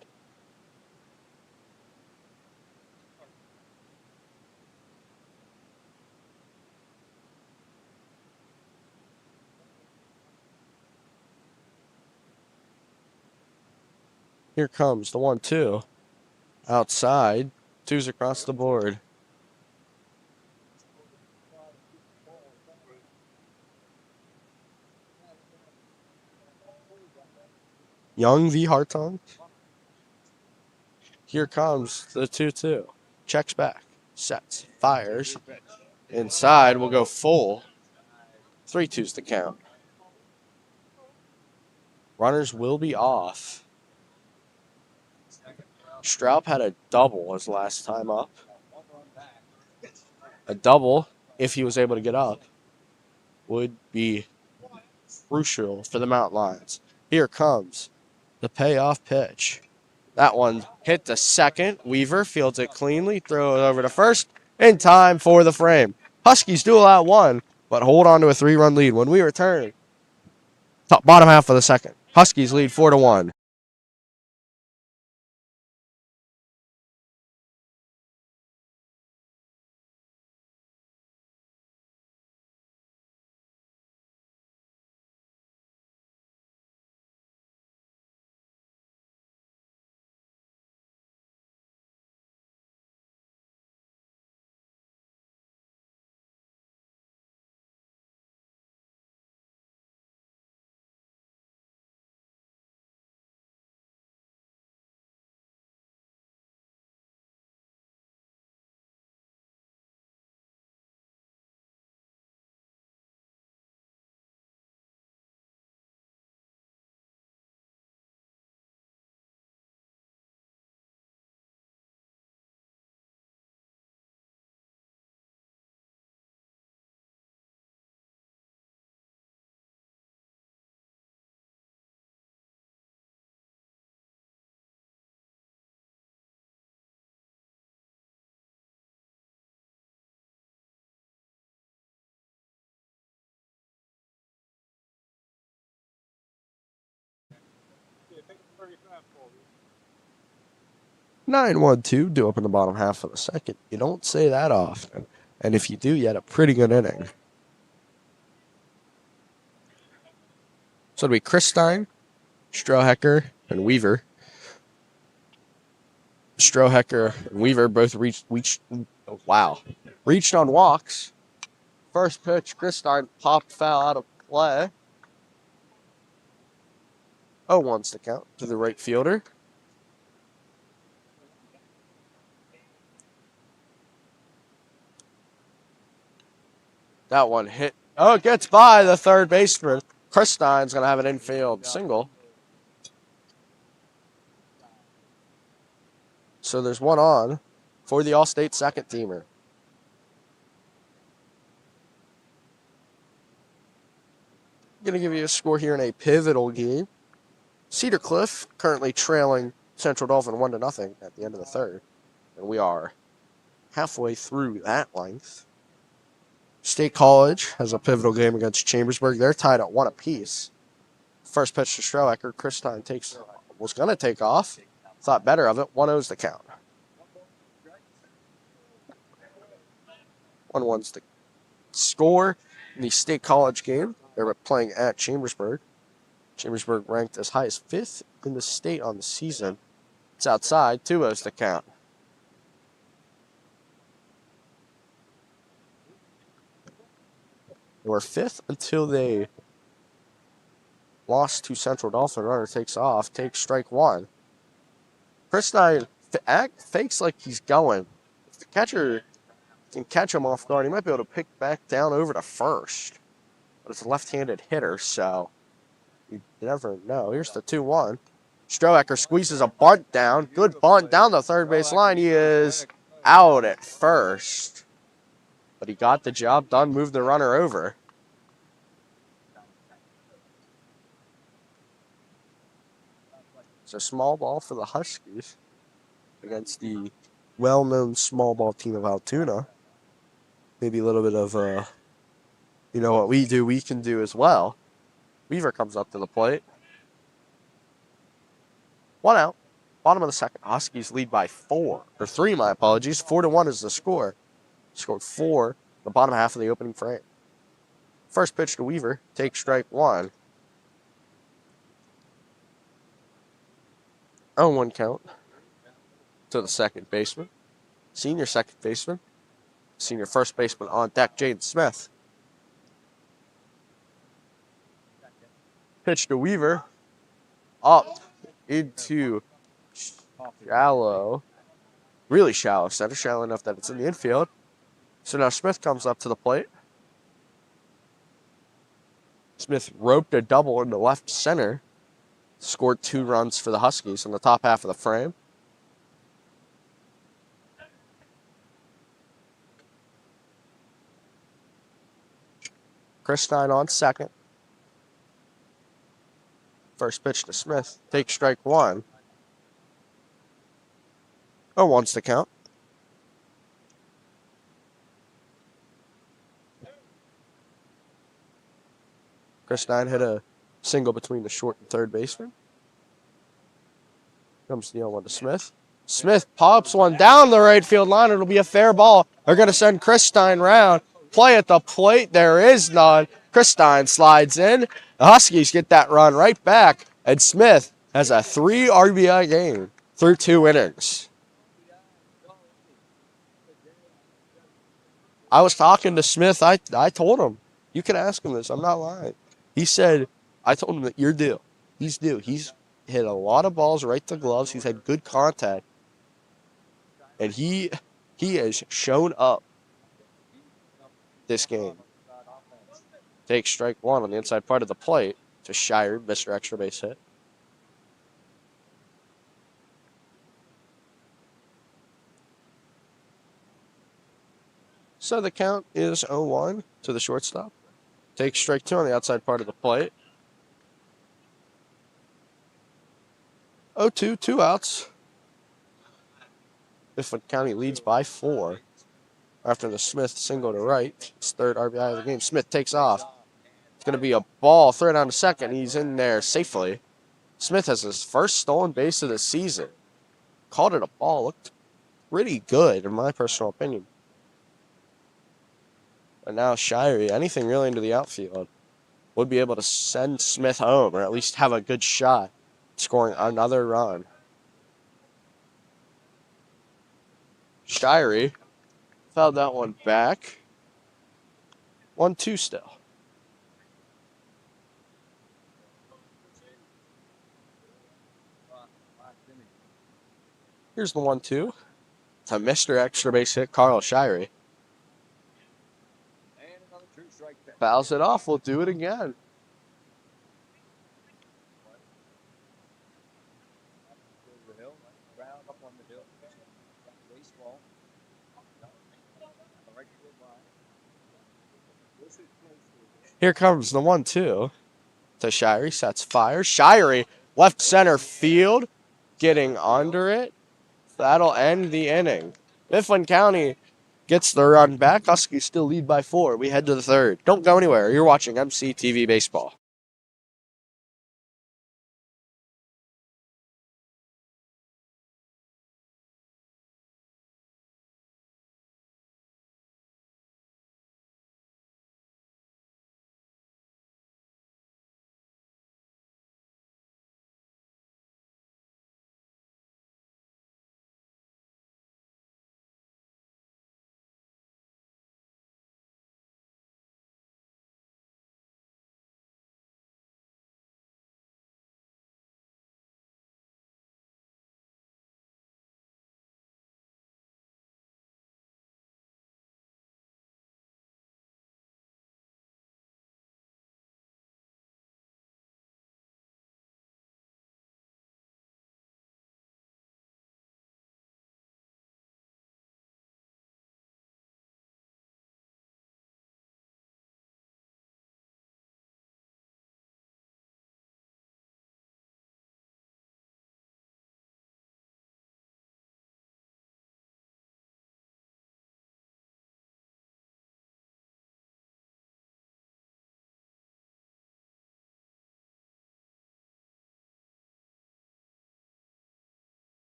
Here comes the 1-2. Outside. 2's across the board. Young v. Hartung. Here comes the 2-2. Checks back. Sets. Fires. Inside will go full. 3-2's the count. Runners will be off. Straub had a double his last time up. A double, if he was able to get up, would be crucial for the Mountain Lions. Here comes the payoff pitch. That one hit the second. Weaver fields it cleanly, throw it over to first, in time for the frame. Huskies do allow 1, but hold on to a 3-run lead. When we return, bottom half of the second, Huskies lead 4-1. Nine, 1-2, due up in the bottom half of the second. You don't say that often. And if you do, you had a pretty good inning. So it'll be Chris Stein, Strohecker, and Weaver. Strohecker and Weaver both reached on walks. First pitch, Chris Stein popped foul out of play. 0-1's the count to the right fielder. That one hit. Oh, it gets by the third baseman. Chris Stein's going to have an infield single. So there's one on for the All-State second teamer. Going to give you a score here in a pivotal game. Cedar Cliff currently trailing Central Dauphin 1-0 at the end of the third. And we are halfway through that length. State College has a pivotal game against Chambersburg. They're tied at 1 apiece. First pitch to Strohecker. Chris Stein was going to take off. Thought better of it. 1-0's the count. 1-1's the score in the State College game. They were playing at Chambersburg. Chambersburg ranked as high as 5th in the state on the season. It's outside, 2-0's the count. They were 5th until they lost to Central Dolphin. Runner takes off, takes strike one. Chris Stein fakes like he's going. If the catcher can catch him off guard, he might be able to pick back down over to first. But it's a left-handed hitter, so you never know. Here's the 2-1. Strohacker squeezes a bunt down. Good bunt down the third base line. He is out at first. But he got the job done, moved the runner over. It's a small ball for the Huskies against the well-known small ball team of Altoona. Maybe a little bit of, what we do, we can do as well. Weaver comes up to the plate. 1 out. Bottom of the second. Huskies lead by 3, my apologies. 4-1 is the score. Scored 4 the bottom half of the opening frame. First pitch to Weaver. Take strike one. 0-1 count to the second baseman. Senior second baseman. Senior first baseman on deck, Jaden Smith. Pitch to Weaver. Up into shallow. Really shallow center. Shallow enough that it's in the infield. So now Smith comes up to the plate. Smith roped a double into left center. Scored 2 runs for the Huskies in the top half of the frame. Chris Stein on second. First pitch to Smith. Take strike one. 0-1's the count. Chris Stein hit a single between the short and third baseman. Comes the 0-1 to Smith. Smith pops one down the right field line. It'll be a fair ball. They're going to send Chris Stein round. Play at the plate. There is none. Chris Stein slides in. The Huskies get that run right back. And Smith has a 3 RBI game through 2 innings. I was talking to Smith. I told him. You can ask him this. I'm not lying. He said, I told him that you're due. He's due. He's hit a lot of balls right to gloves. He's had good contact. And he has shown up this game. Takes strike one on the inside part of the plate to Shire, Mr. Extra Base hit. So the count is 0-1 to the shortstop. Takes strike 2 on the outside part of the plate. 0-2, 2 outs. Mifflin County leads by 4. After the Smith single to right, his 3rd RBI of the game. Smith takes off. It's going to be a ball, throw down to second. He's in there safely. Smith has his first stolen base of the season. Called it a ball. Looked pretty good, in my personal opinion. But now Shirey, anything really into the outfield, would be able to send Smith home, or at least have a good shot scoring another run. Shirey fouled that one back. 1-2 still. Here's the 1-2 to Mr. Extra Base hit, Carl Shirey. Fouls it off. We'll do it again. Here comes the 1-2 to Shirey. Sets fire. Shirey, left center field, getting under it. That'll end the inning. Mifflin County gets the run back. Huskies still lead by 4. We head to the 3rd. Don't go anywhere. You're watching MCTV Baseball.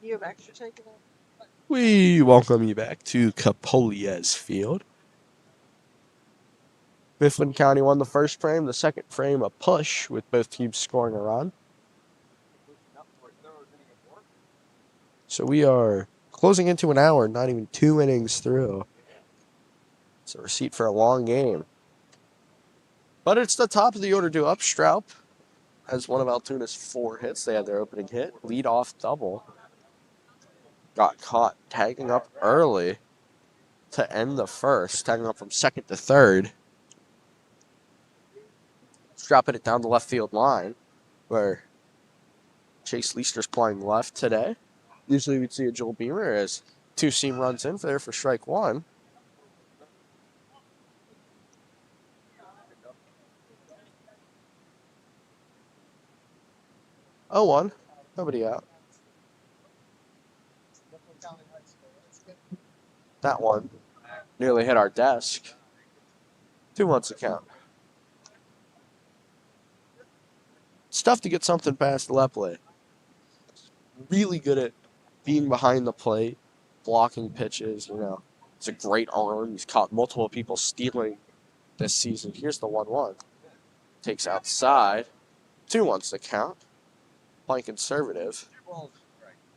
You have extra taken up? We welcome you back to Capoliez Field. Mifflin County won the first frame, the second frame a push with both teams scoring a run. So we are closing into an hour, not even 2 innings through. It's a receipt for a long game. But it's the top of the order due up. Straub has one of Altoona's 4 hits. They had their opening hit, lead off double. Got caught tagging up early to end the first, tagging up from second to third. Dropping it down the left field line, where Chase Leister's playing left today. Usually we'd see a Joel Beamer as 2-seam runs in for strike 1. Oh, 1. Nobody out. That one nearly hit our desk. 2-1's the count. It's tough to get something past Lepley. Really good at being behind the plate, blocking pitches, It's a great arm. He's caught multiple people stealing this season. Here's the 1-1. Takes outside. 2-1's the count. Playing conservative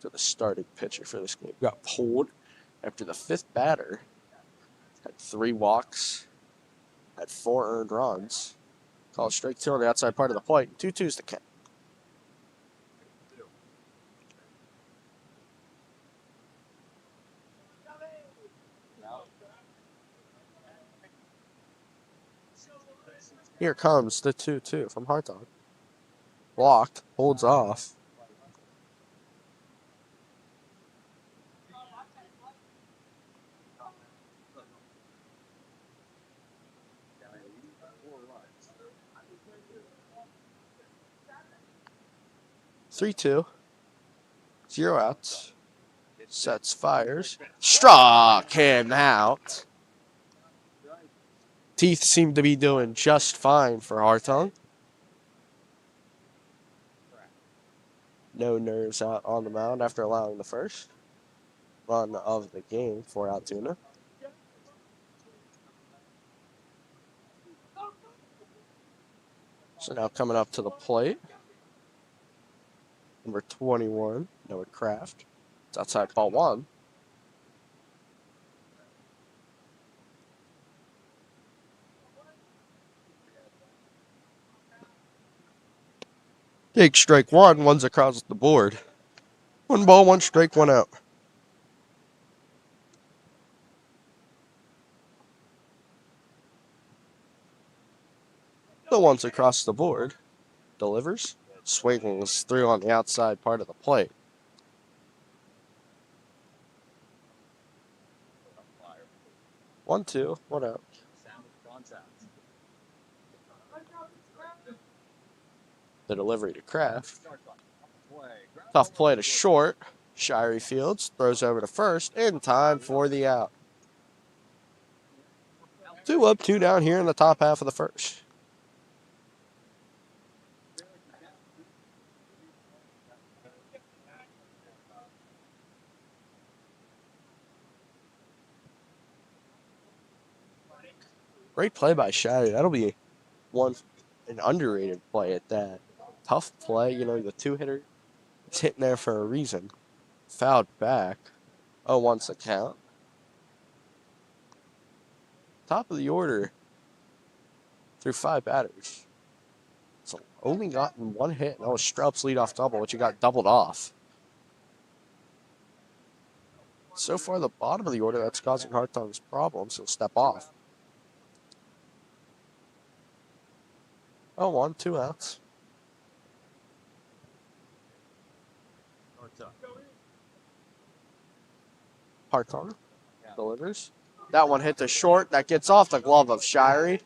to the starting pitcher for this game. Got pulled after the 5th batter. Had 3 walks. Had 4 earned runs. Called strike 2 on the outside part of the plate. 2-2's the count. Here comes the 2-2 from Hartog. Blocked, holds off. Three-two. 0 outs. Sets, fires. Struck him out. Teeth seem to be doing just fine for Hartung. No nerves out on the mound after allowing the first run of the game for Altoona. So now coming up to the plate, number 21, Noah Kraft. It's outside ball 1. Take strike 1, 1's across the board. 1 ball, 1 strike, 1 out. The 1's across the board. Delivers. Swings through on the outside part of the plate. 1-2, 1 out. The delivery to Kraft. Tough play to short. Shirey Fields throws over to first in time for the out. 2 up, 2 down here in the top half of the first. Great play by Shirey. That'll be an underrated play at that. Tough play, the 2-hitter. It's hitting there for a reason. Fouled back. 0-1's the count. Top of the order through 5 batters. So only gotten 1 hit. That was Straub's leadoff double, which he got doubled off. So far, the bottom of the order, that's causing Hartong's problems. He'll step off. 0-1, 2 outs. Hartong delivers. That one hit the short. That gets off the glove of Shirey.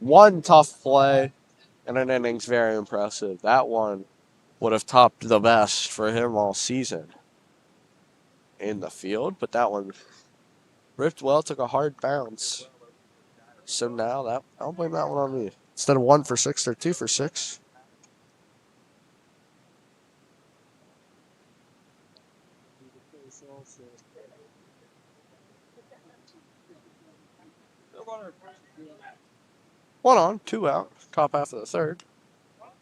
1 tough play, and an inning's very impressive. That one would have topped the best for him all season in the field, but that one ripped well, took a hard bounce. So now I'll blame that one on me. Instead of 1 for 6, they're 2 for 6. One on, two out. Top half of the third.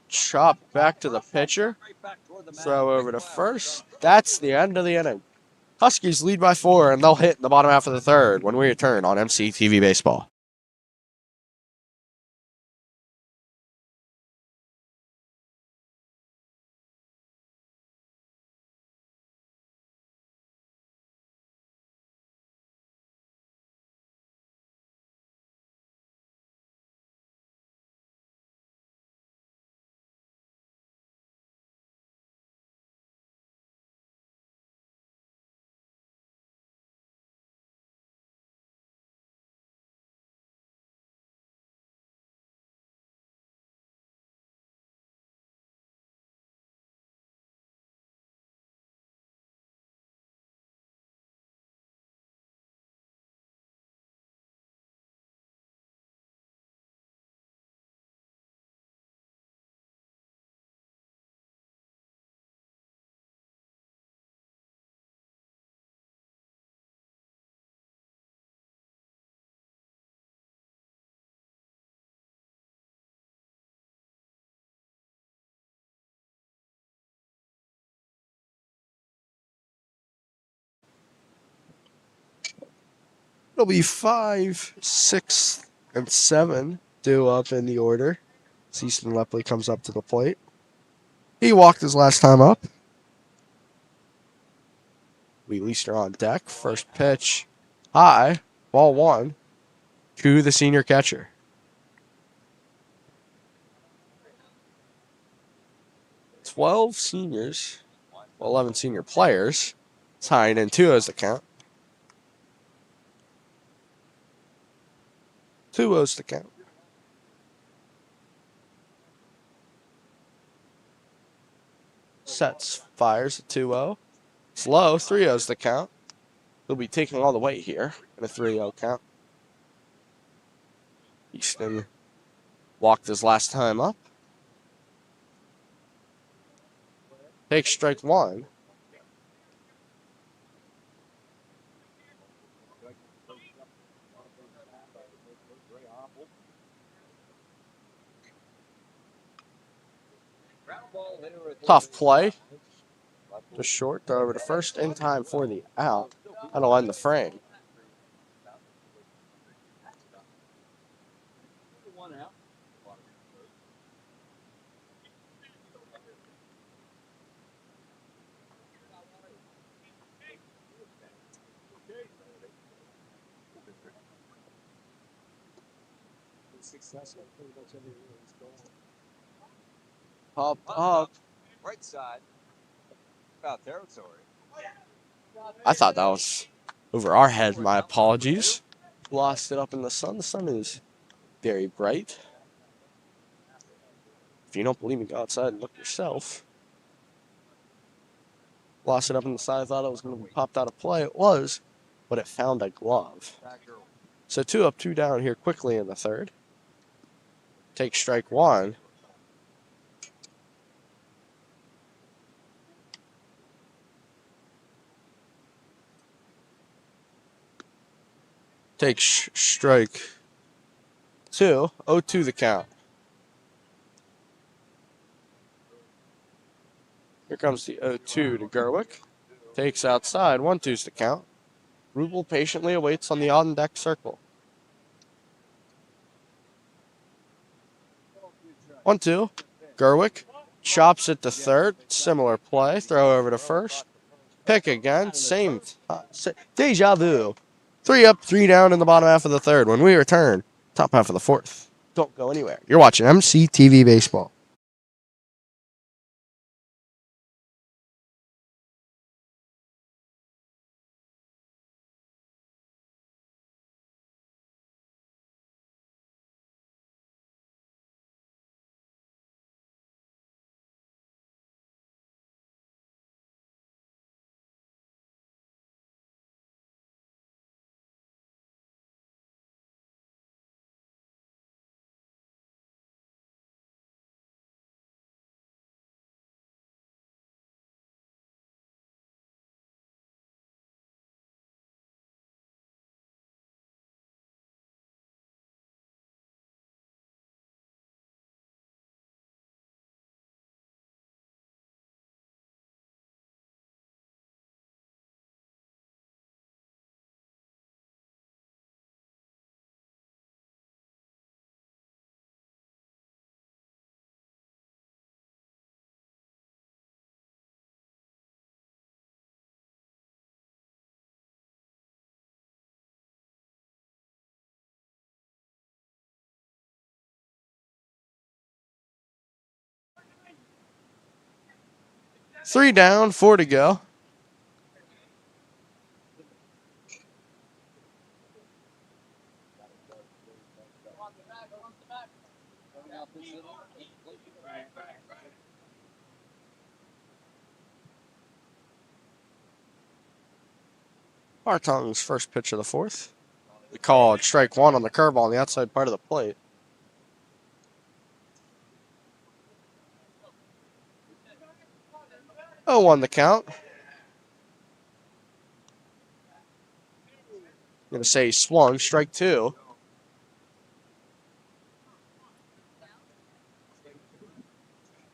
Chop back to the pitcher. Throw over to first. That's the end of the inning. Huskies lead by 4, and they'll hit in the bottom half of the third when we return on MCTV Baseball. It'll be 5, 6, and 7 due up in the order. Easton Lepley comes up to the plate. He walked his last time up. Lee Leister on deck. First pitch, high, ball 1 to the senior catcher. 12 seniors, 11 senior players, tying in 2 as the count. 2 O's to count. Sets, fires at 2-0. Slow, 3 O's to count. He'll be taking all the weight here in a 3-0 count. Easton walked his last time up. Takes strike 1. Tough play. To short, throw over to first in time for the out. That'll end the frame. Popped up. Right side. Foul territory. I thought that was over our head. My apologies. Lost it up in the sun. The sun is very bright. If you don't believe me, go outside and look yourself. Lost it up in the side. I thought it was going to be popped out of play. It was, but it found a glove. So 2 up, 2 down here quickly in the third. Take strike 1. Take strike 2. 0-2 the count. Here comes the 0-2 to Gerwick. Takes outside. 1-2's the count. Rubel patiently awaits on the on-deck circle. 1-2. Gerwick chops it to third. Similar play. Throw over to first. Pick again. Same. Deja vu. 3 up, 3 down in the bottom half of the third. When we return, top half of the fourth. Don't go anywhere. You're watching MCTV Baseball. 3 down, 4 to go. Hartong's first pitch of the fourth. We called strike one on the curveball on the outside part of the plate. Oh, 1 the count. Gonna say he swung, strike 2.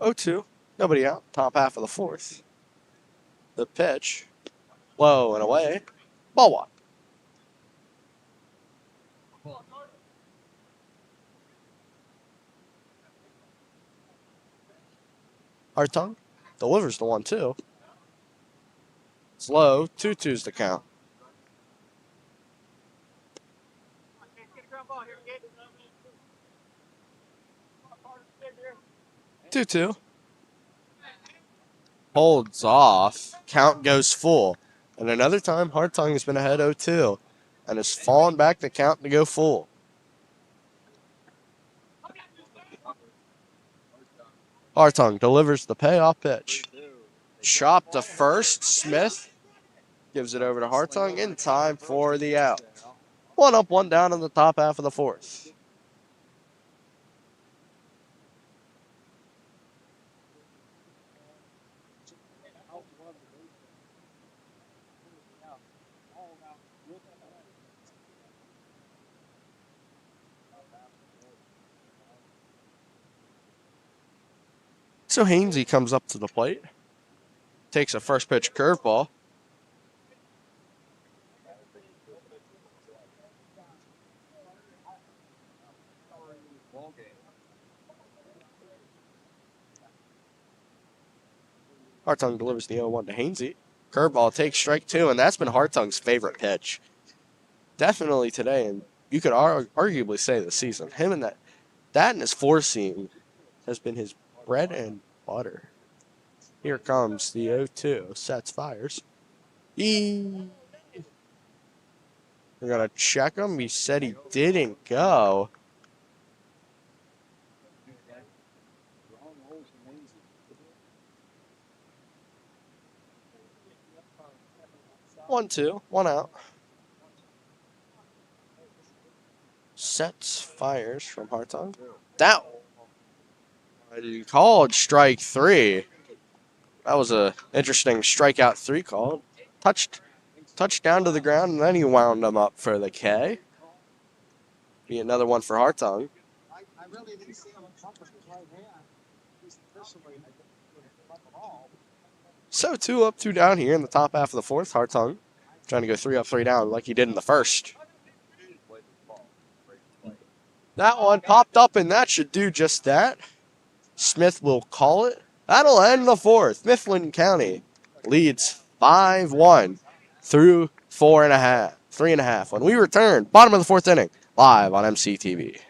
0-2. Nobody out. Top half of the fourth. The pitch. Low and away. Ball one. Hartung delivers the 1-2. It's low. 2-2's the count. 2-2. Holds off. Count goes full. And another time, Hartung has been ahead 0-2 and has fallen back the count to go full. Hartung delivers the payoff pitch. Chop to first. Smith gives it over to Hartung in time for the out. 1 up, 1 down in the top half of the fourth. So Hainsey comes up to the plate. Takes a first pitch curveball. Hartung delivers the 0-1 to Hainsey. Curveball takes strike 2, and that's been Hartung's favorite pitch. Definitely today, and you could arguably say the season. Him and that and his 4-seam has been his bread and butter. Here comes the 0-2. Sets, fires. We're going to check him. He said he didn't go. One, 2, 1 out. Sets, fires from Hartung. That one called strike 3. That was a interesting strikeout 3 call. Touched down to the ground, and then he wound him up for the K. Be another one for Hartung. I really didn't see him jump with his right hand. He's officially at all. So 2 up, 2 down here in the top half of the fourth. Hartung trying to go 3 up, 3 down like he did in the first. That one popped up, and that should do just that. Smith will call it. That'll end the fourth. Mifflin County leads 5-1 through 4.5, 3.5. When we return, bottom of the fourth inning, live on MCTV.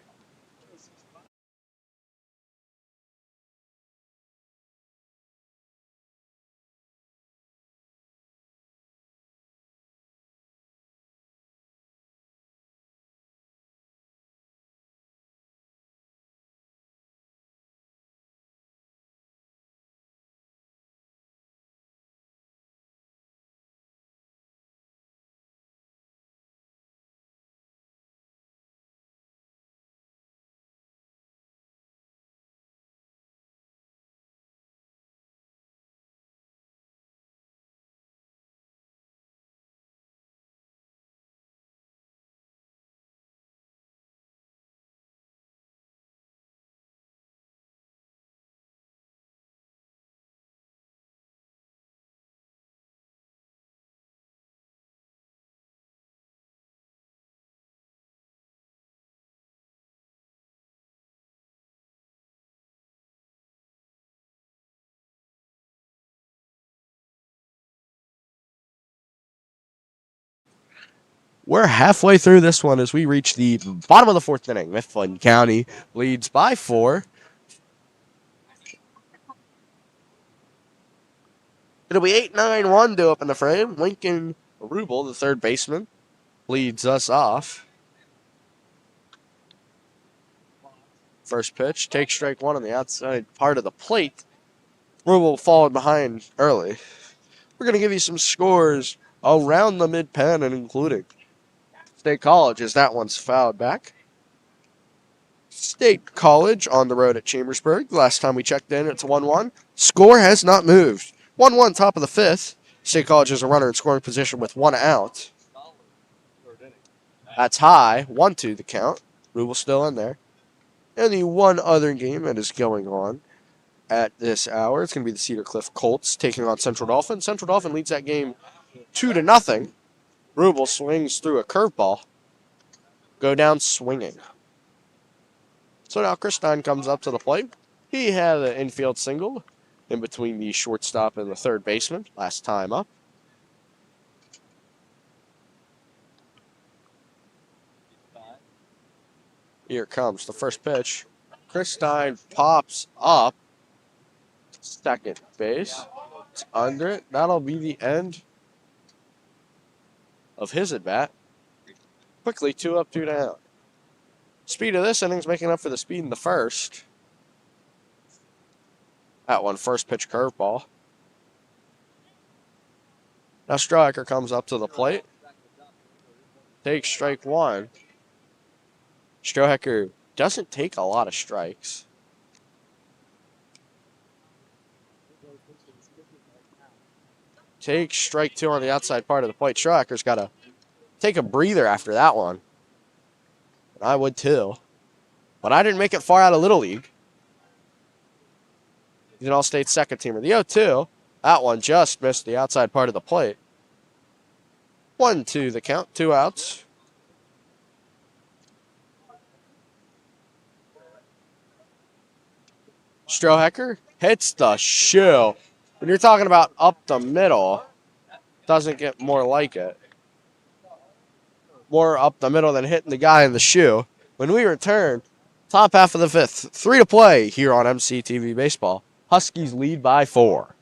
We're halfway through this one as we reach the bottom of the fourth inning. Mifflin County leads by 4. It'll be 8-9-1 due up in the frame. Lincoln Rubel, the third baseman, leads us off. First pitch, take strike one on the outside part of the plate. Rubel falling behind early. We're going to give you some scores around the mid-pen and including State College as that one's fouled back. State College on the road at Chambersburg. Last time we checked in, it's 1-1. Score has not moved. 1-1 top of the fifth. State College has a runner in scoring position with 1 out. That's high. 1-2 the count. Rubel still in there. And the one other game that is going on at this hour, it's going to be the Cedar Cliff Colts taking on Central Dauphin. Central Dauphin leads that game 2-0. Rubel swings through a curveball. Go down swinging. So now Chris Stein comes up to the plate. He had an infield single in between the shortstop and the third baseman last time up. Here comes the first pitch. Chris Stein pops up. Second base. It's under it. That'll be the end of his at-bat. Quickly, 2 up, 2 down. Speed of this inning's making up for the speed in the first. That one, first pitch curveball. Now Strohacker comes up to the plate. Takes strike one. Strohacker doesn't take a lot of strikes. Takes strike two on the outside part of the plate. Strohacker's got to take a breather after that one. And I would too. But I didn't make it far out of Little League. He's an all-state second teamer. The 0-2, that one just missed the outside part of the plate. 1-2 the count, 2 outs. Strohacker hits the shoe. When you're talking about up the middle, doesn't get more like it. More up the middle than hitting the guy in the shoe. When we return, top half of the fifth, 3 to play here on MCTV Baseball. Huskies lead by 4.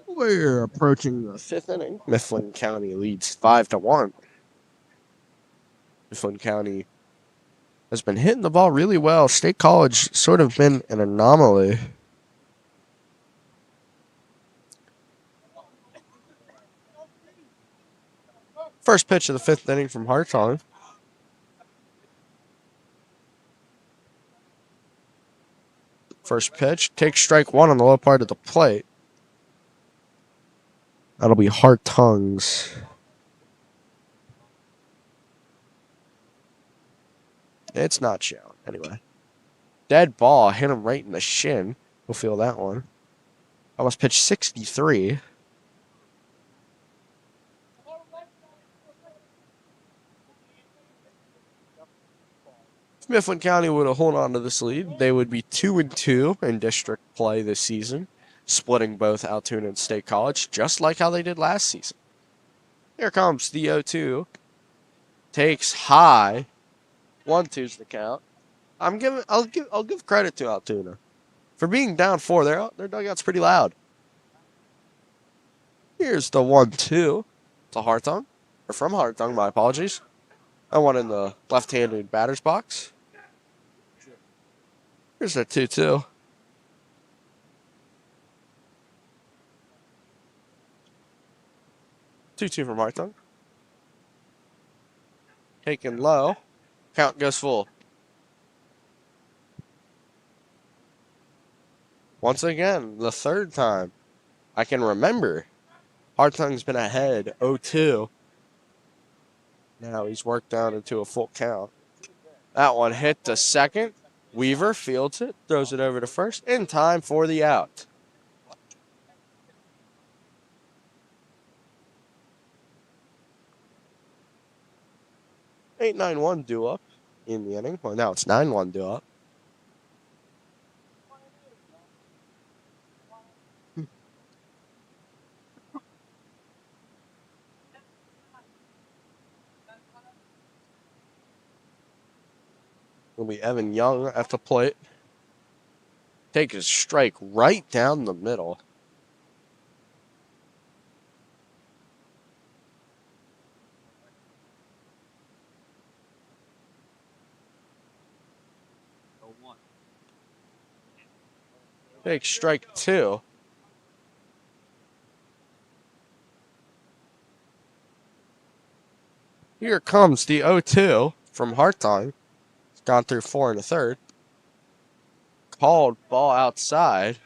We're approaching the 5th inning. Mifflin County leads 5-1. Mifflin County has been hitting the ball really well. State College sort of been an anomaly. First pitch of the 5th inning from Hartong. First pitch, takes strike one on the low part of the plate. That'll be Hartong's. It's not shown. Anyway. Dead ball. Hit him right in the shin. We'll feel that one. Almost pitched 63. If Mifflin County would have held on to this lead, they would be 2-2 in district play this season, splitting both Altoona and State College, just like how they did last season. Here comes the 0-2. Takes high. 1-2's the count. I'll give credit to Altoona for being down 4. Their dugout's pretty loud. Here's the 1-2 to Hartung, or from Hartung. My apologies. I one in the left-handed batter's box. Here's the 2-2. Two from Hartung. Taken low. Count goes full. Once again, the third time I can remember, Hartung's been ahead 0-2. Now he's worked down into a full count. That one hit to second. Weaver fields it, throws it over to first, in time for the out. Eight 9-1 due up in the inning. Well, now it's 9-1 due up. Will be Evan Young at the plate. Take his strike right down the middle. Take strike 2. Here comes the 0-2 from Hartung. It's gone through 4 1/3. Called ball outside.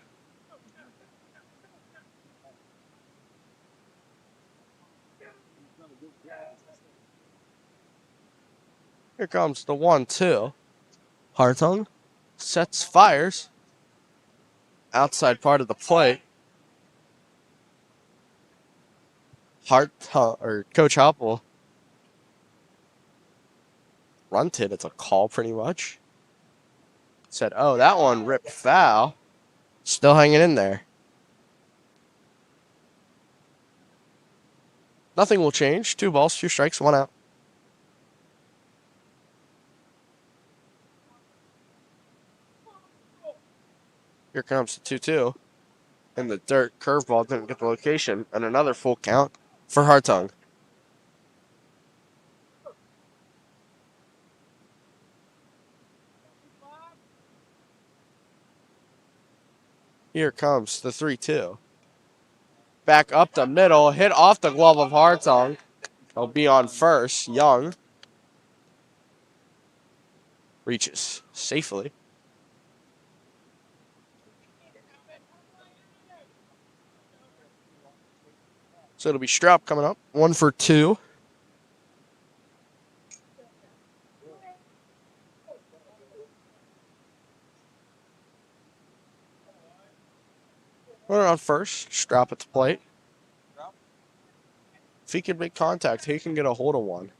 Here comes the 1-2. Hartung sets fires. Outside part of the plate. Coach Hoppel runted. It's a call pretty much. Said, oh, that one ripped foul. Still hanging in there. Nothing will change. 2 balls, 2 strikes, 1 out. Here comes the 2-2. In the dirt, curveball didn't get the location, and another full count for Hartung. Here comes the 3-2. Back up the middle, hit off the glove of Hartung. He'll be on first. Young reaches safely. So it'll be Straub coming up. 1 for 2. Runner on first. Straub at the plate. If he can make contact, he can get a hold of one.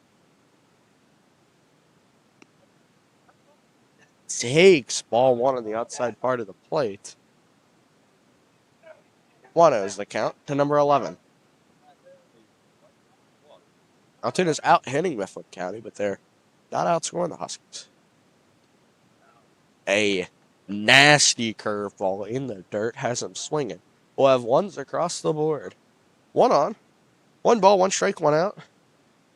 Takes ball 1 on the outside part of the plate. 1-0 is the count to number 11. Altoona's out hitting Mifflin County, but they're not outscoring the Huskies. A nasty curveball in the dirt has him swinging. We'll have 1s across the board. 1 on. 1 ball, 1 strike, 1 out.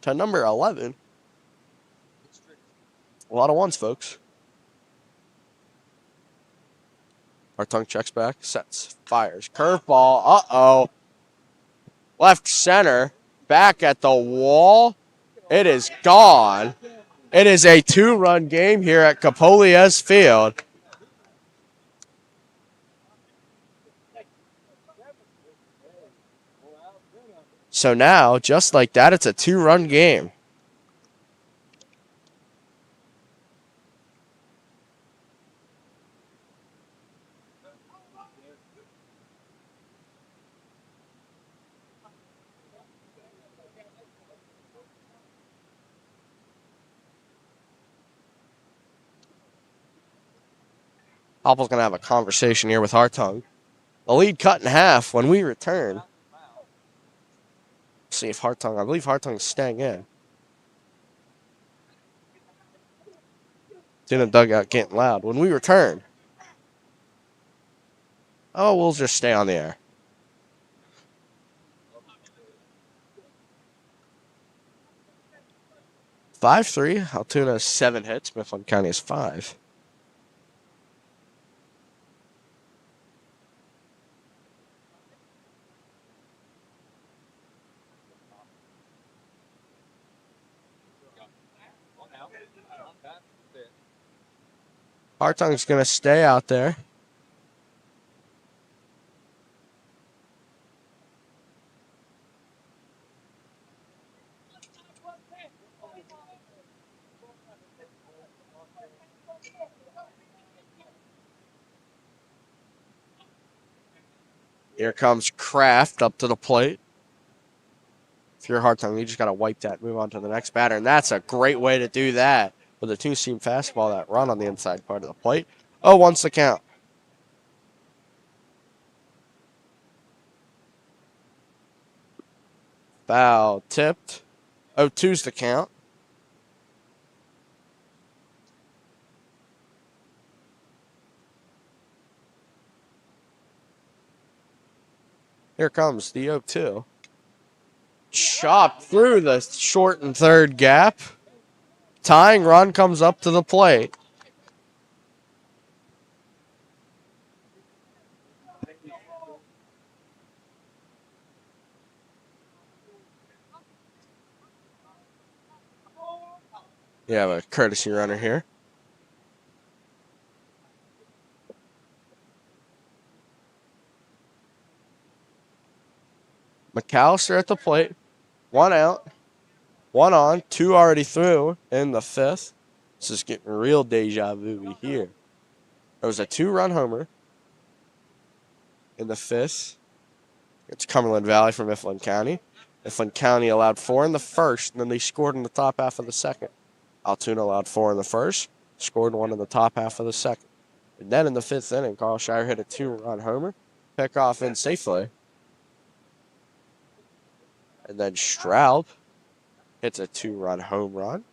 To number 11. A lot of 1s, folks. Hartung checks back, sets, fires. Curveball, uh-oh. Left center, back at the wall. It is gone. It is a 2-run game here at Capolia's Field. So now, just like that, it's a 2-run game. Hoppel's going to have a conversation here with Hartung. The lead cut in half when we return. See if Hartung, I believe Hartung's staying in. Altoona dugout getting loud. When we return, we'll just stay on the air. Five-three. Altoona has 7 hits. Mifflin County has 5. Hartung's going to stay out there. Here comes Kraft up to the plate. If you're Hartung, you just got to wipe that, move on to the next batter. And that's a great way to do that with a two-seam fastball, that run on the inside part of the plate. 0-1's the count. Foul tipped. 0-2's the count. Here comes the 0-2. Chopped through the short and third gap. Tying run comes up to the plate. You have a courtesy runner here. McAllister at the plate. 1 out. 1 on. 2 already through in the 5th. This is getting real deja vu here. There was a 2-run homer in the 5th. It's Cumberland Valley from Mifflin County. Mifflin County allowed 4 in the 1st, and then they scored in the top half of the 2nd. Altoona allowed 4 in the 1st, scored 1 in the top half of the 2nd. And then in the 5th inning, Carl Shire hit a 2-run homer, pick off in safely. And then Stroud hits a 2-run home run.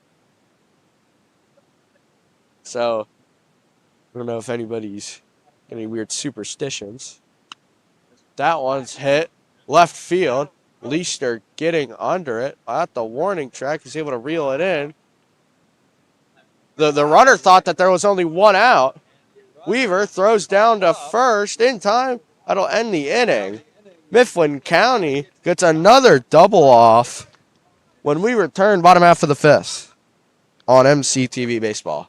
So, I don't know if anybody's any weird superstitions. That one's hit left field. Leister getting under it at the warning track. He's able to reel it in. The runner thought that there was only 1 out. Weaver throws down to first in time. That'll end the inning. Mifflin County gets another double off when we return bottom half of the 5th on MCTV Baseball.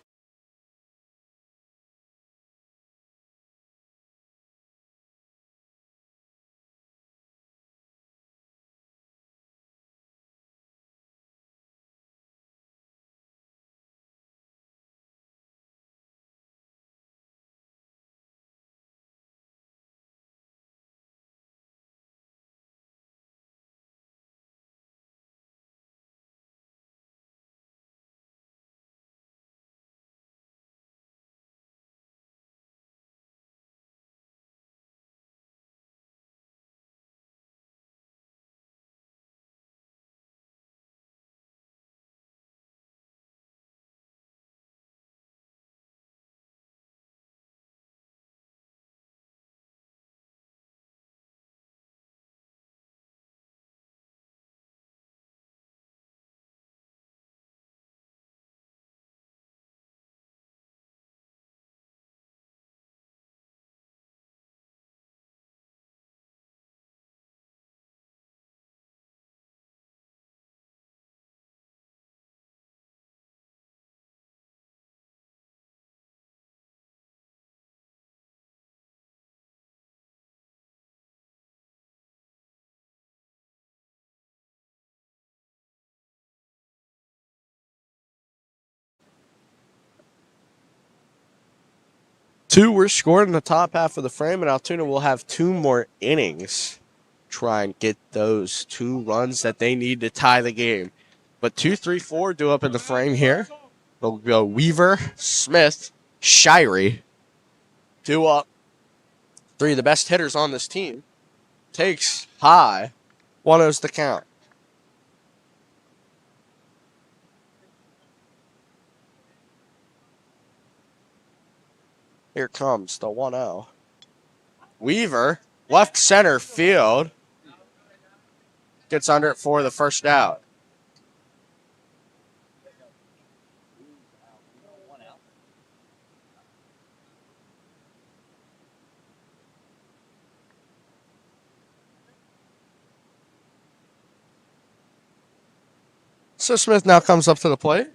Two were scored in the top half of the frame, and Altoona will have 2 more innings. Try and get those 2 runs that they need to tie the game. But 2, 3, 4 due up in the frame here. They'll go Weaver, Smith, Shirey. 2 up. 3 of the best hitters on this team. Takes high. 1-0's the count. Here comes the 1-0. Weaver, left center field. Gets under it for the first out. So Smith now comes up to the plate.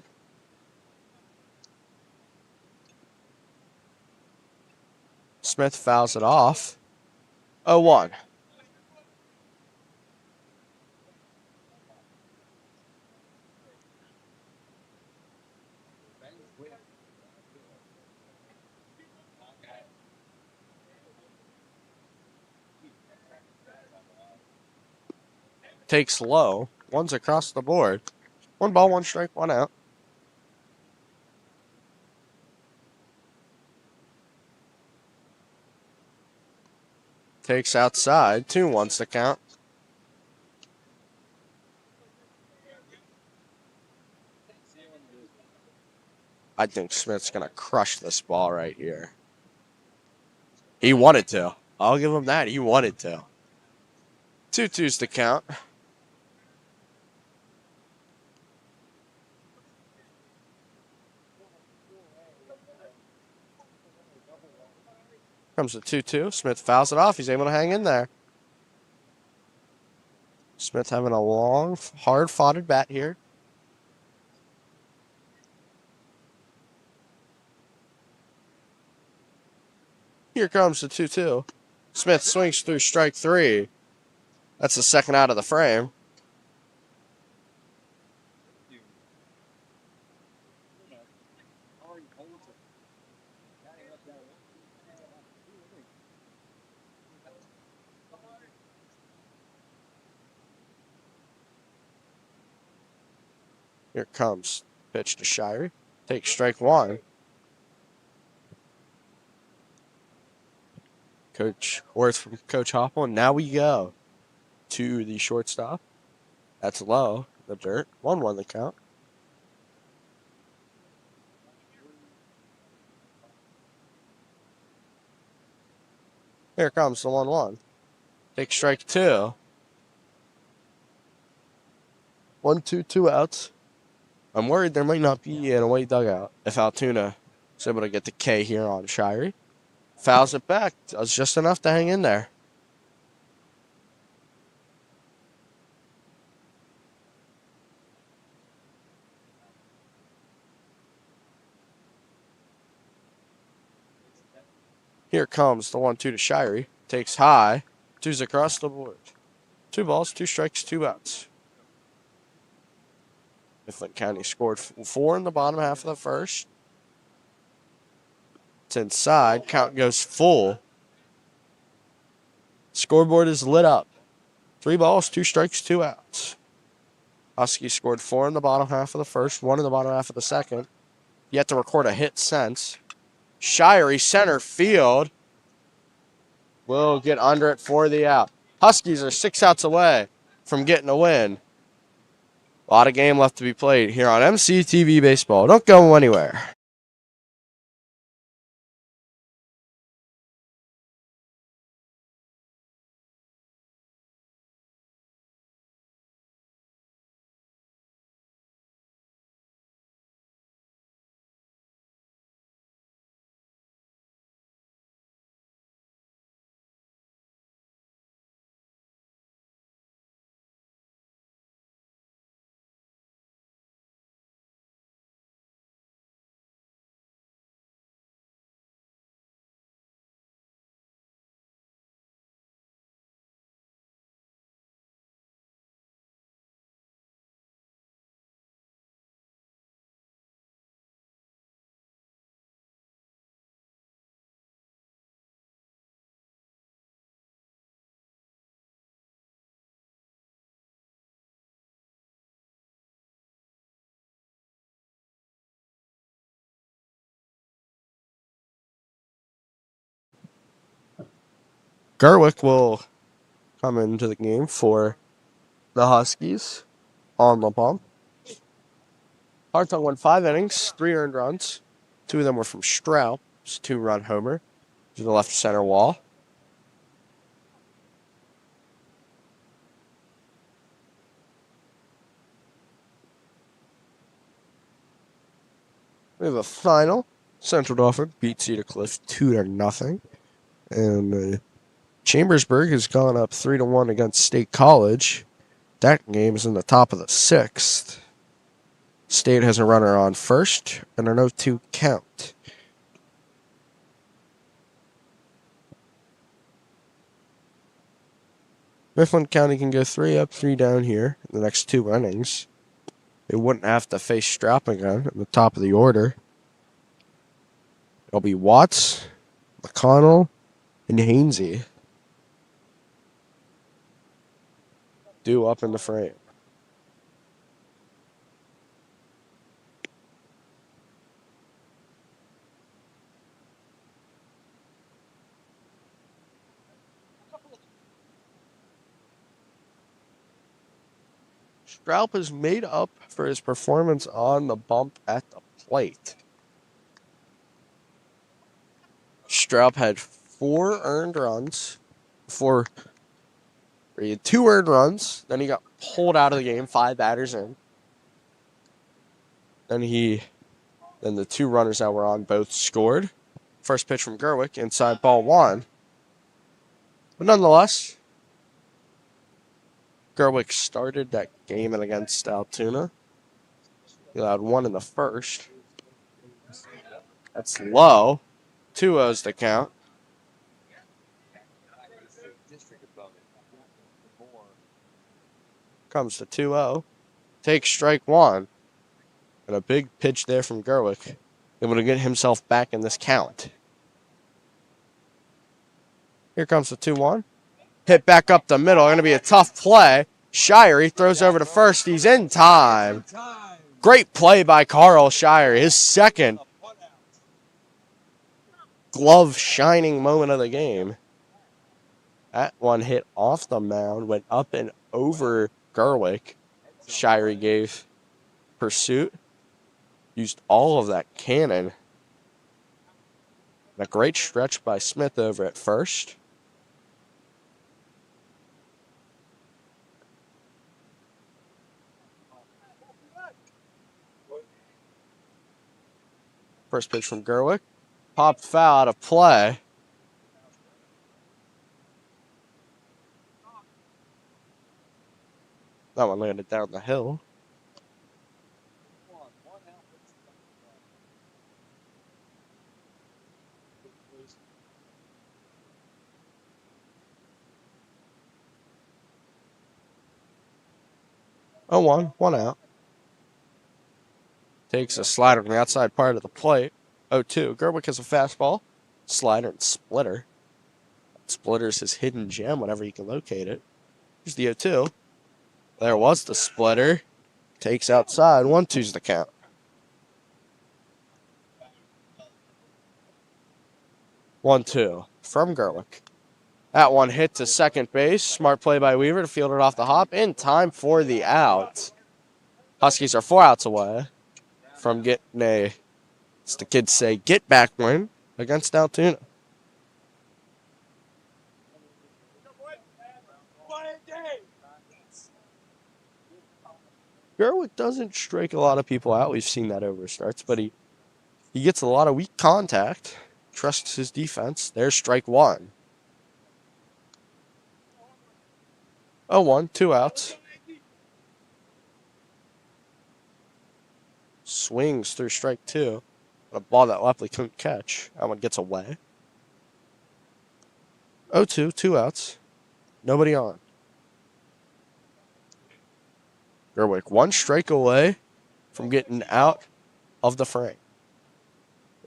Smith fouls it off. 0-1. Takes low. One's across the board. 1 ball, 1 strike, 1 out. Takes outside. 2-1's the count. I think Smith's going to crush this ball right here. He wanted to. I'll give him that. He wanted to. 2-2's the count. Comes the 2-2. Smith fouls it off. He's able to hang in there. Smith having a long, hard-fought at bat here. Here comes the 2-2. Smith swings through strike 3. That's the second out of the frame. Here comes pitch to Shirey. Takes strike 1. Coach Worth from Coach Hoppel. And now we go to the shortstop. That's low. The dirt. 1-1 the count. Here comes the 1-1. Takes strike 2. 1-2, 2 outs. I'm worried there might not be an away dugout if Altoona is able to get the K here on Shirey. Fouls it back. Does just enough to hang in there. Here comes the 1-2 to Shirey. Takes high. 2's across the board. 2 balls, 2 strikes, 2 outs. Mifflin County scored 4 in the bottom half of the first. It's inside. Count goes full. Scoreboard is lit up. 3 balls, 2 strikes, 2 outs. Huskies scored 4 in the bottom half of the first, 1 in the bottom half of the second. Yet to record a hit since. Shirey, center field, will get under it for the out. Huskies are 6 outs away from getting a win. A lot of game left to be played here on MCTV Baseball. Don't go anywhere. Gerwick will come into the game for the Huskies on the pump. Hartung went 5 innings, 3 earned runs. 2 of them were from Stroud. It's a 2-run homer to the left center wall. We have a final. Central Dauphin beat Cedar Cliff 2-0. And Chambersburg has gone up 3-1 against State College. That game is in the top of the 6th. State has a runner on first and an 0-2 count. Mifflin County can go 3 up, 3 down here in the next 2 innings. They wouldn't have to face Straup again at the top of the order. It'll be Watts, McConnell, and Hainsey. Due up in the frame. Straup has made up for his performance on the bump at the plate. Straup had 4 earned runs. He had 2 earned runs. Then he got pulled out of the game, 5 batters in. Then the 2 runners that were on both scored. First pitch from Gerwick, inside ball 1. But nonetheless, Gerwick started that game against Altoona. He allowed 1 in the first. That's low. 2-0's the count. Comes to 2-0. Takes strike 1. And a big pitch there from Gerwick. Able to get himself back in this count. Here comes the 2-1. Hit back up the middle. Going to be a tough play. Shire, he throws over to first. He's in time. Great play by Carl Shire. His second glove shining moment of the game. That one hit off the mound, went up and over Gerwick. Shire gave pursuit. Used all of that cannon. And a great stretch by Smith over at first. First pitch from Gerwick. Popped foul out of play. That one landed down the hill. Oh, 1 out. Takes a slider on the outside part of the plate. 0-2. Gerwick has a fastball, slider, and splitter. Splitter's his hidden gem whenever you can locate it. Here's the 0-2. There was the splitter. Takes outside. 1-2's the count. One, 2 from Gerwick. That one hit to second base. Smart play by Weaver to field it off the hop in time for the out. Huskies are 4 outs away from getting a, as the kids say, get back win against Altoona. Gerwick doesn't strike a lot of people out. We've seen that over starts, but he gets a lot of weak contact. Trusts his defense. There's strike 1. 0-1, 2 outs. Swings through strike 2. A ball that Lepley couldn't catch. That one gets away. 0-2, 2 outs. Nobody on. Gerwick 1 strike away from getting out of the frame.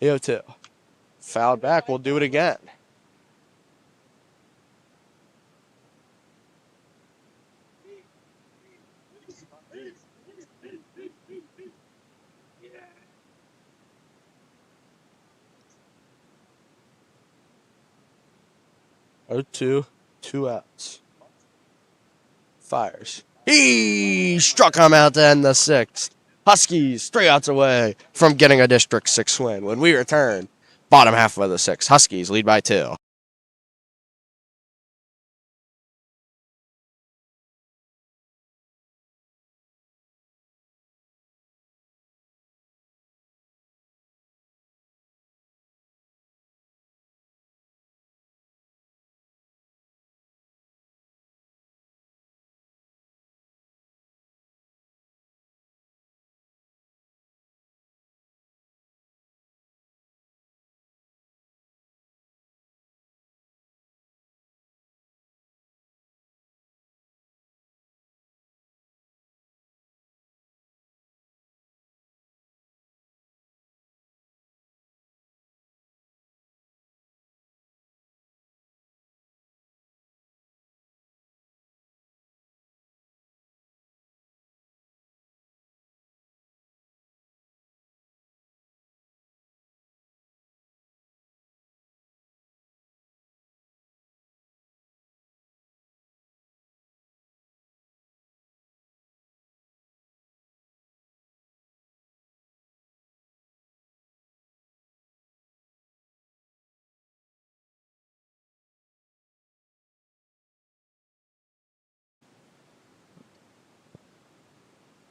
0-2. Fouled back. We'll do it again. Oh, 2 outs. Fires. He struck him out to end the 6th. Huskies 3 outs away from getting a District 6 win when we return Bottom half of the 6. Huskies lead by 2.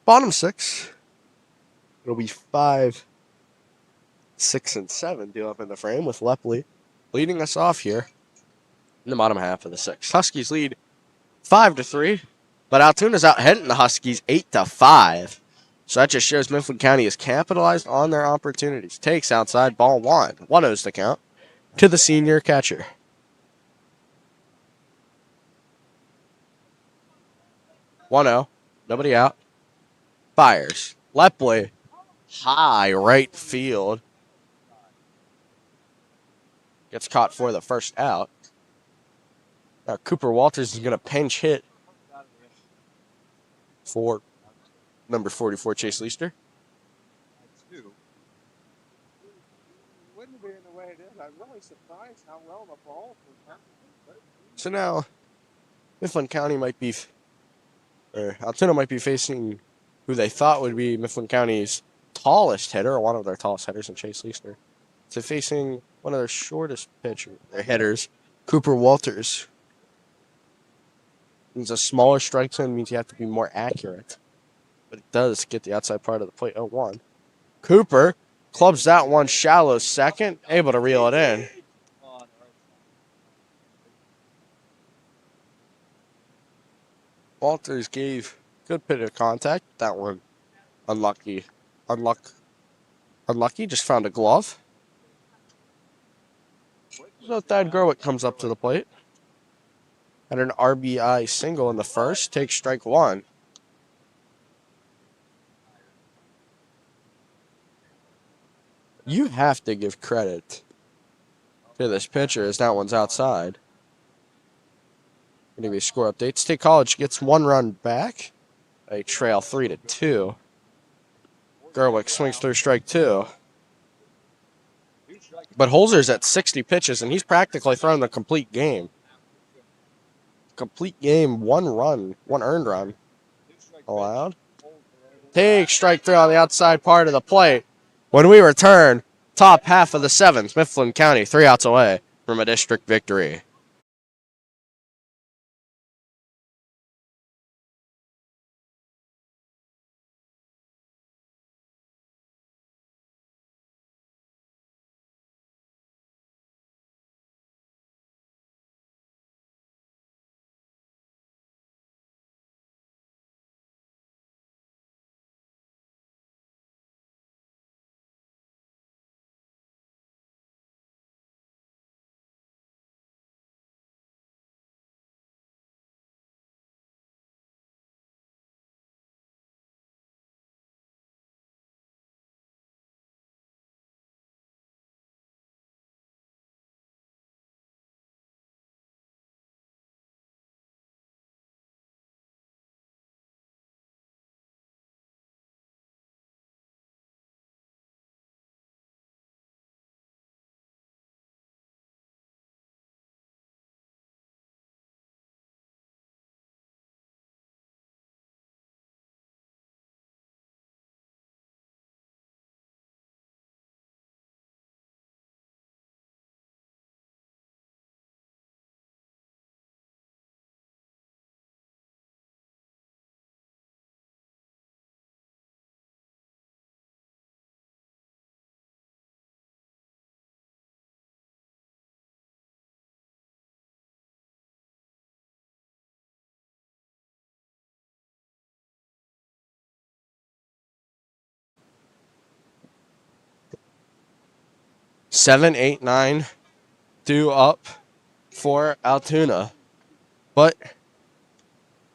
Bottom 6. It'll be 5, 6, and 7 due up in the frame with Lepley leading us off here in the bottom half of the 6. Huskies lead 5-3, but Altoona's out hitting the Huskies 8-5. So that just shows Mifflin County has capitalized on their opportunities. Takes outside, ball 1. 1-0's the count to the senior catcher. 1-0, nobody out. Fires. Lepley, high right field. Gets caught for the first out. Now Cooper Walters is going to pinch hit for number 44, Chase Leister. Wouldn't be in the way it is. I'm really surprised how well the ball was. So now Mifflin County might be, or Altoona might be facing who they thought would be Mifflin County's tallest hitter, or one of their tallest hitters in Chase Leister. So facing one of their shortest their hitters, Cooper Walters. Means a smaller strike zone means you have to be more accurate. But it does get the outside part of the plate. 0-1. Cooper clubs that one shallow second, able to reel it in. Walters gave good bit of contact. That one unlucky. Unlucky, just found a glove. So Thad Gerwick comes up to the plate. Had an RBI single in the first. Takes strike 1. You have to give credit to this pitcher as that one's outside. Gonna be score update. State College gets 1 run back. They trail 3-2. Gerwick swings through strike 2. But Holzer's at 60 pitches, and he's practically thrown the complete game. Complete game, 1 run, 1 earned run allowed. Take strike 3 on the outside part of the plate. When we return, top half of the 7th, Mifflin County 3 outs away from a district victory. 7, 8, 9 due up for Altoona. But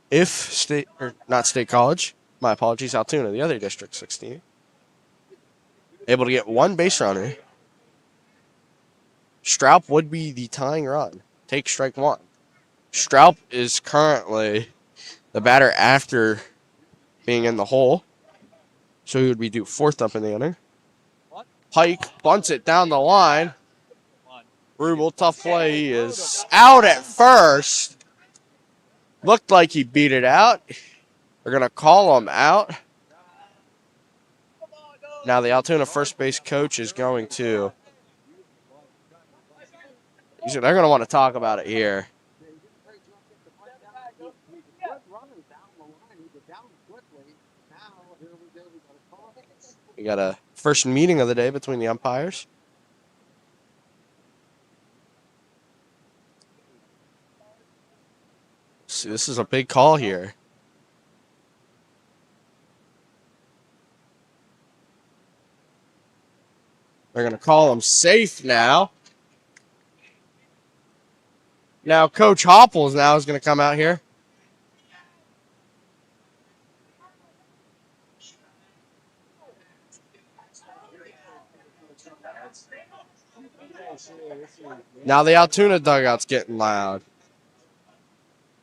if state, or not State College, my apologies, Altoona, the other District 16, able to get one base runner, Straub would be the tying run. Take strike one. Straub is currently the batter after being in the hole, so he would be due fourth up in the inning. Pike bunts it down the line. Rubel, tough play. He is out at first. Looked like he beat it out. They're going to call him out. Now the Altoona first base coach is going to. They're going to want to talk about it here. We got a first meeting of the day between the umpires. See, this is a big call here. They're going to call him safe now. Now Coach Hopples now is going to come out here. Now the Altoona dugout's getting loud.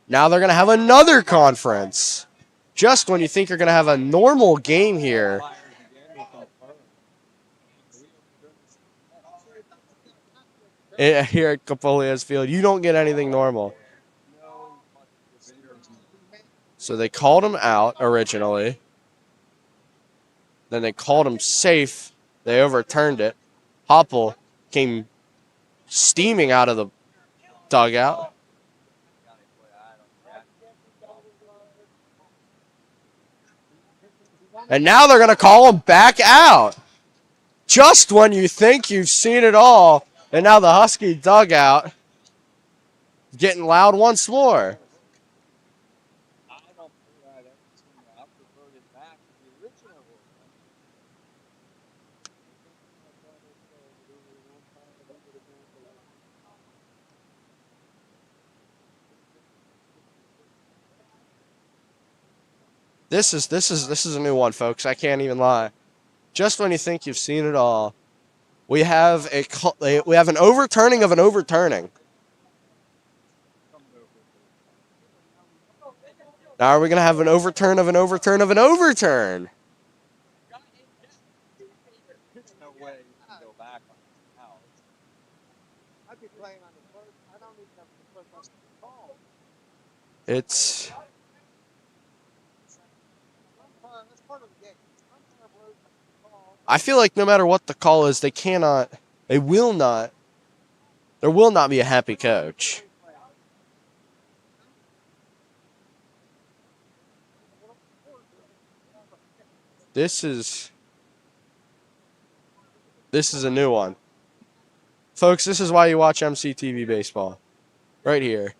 Now they're going to have another conference. Just when you think you're going to have a normal game here. Here at Capolia's Field, you don't get anything normal. So they called him out originally. Then they called him safe. They overturned it. Hopple came steaming out of the dugout. And now they're going to call him back out. Just when you think you've seen it all. And now the Husky dugout getting loud once more. This is a new one, folks. I can't even lie. Just when you think you've seen it all, we have an overturning of an overturning. Now are we going to have an overturn of an overturn of an overturn? There's no way you can go back on the house. I'd be playing on the first. I don't even have the first call. It's. That's part of the game. I feel like no matter what the call is, there will not be a happy coach. This is a new one. Folks, this is why you watch MCTV baseball. Right here.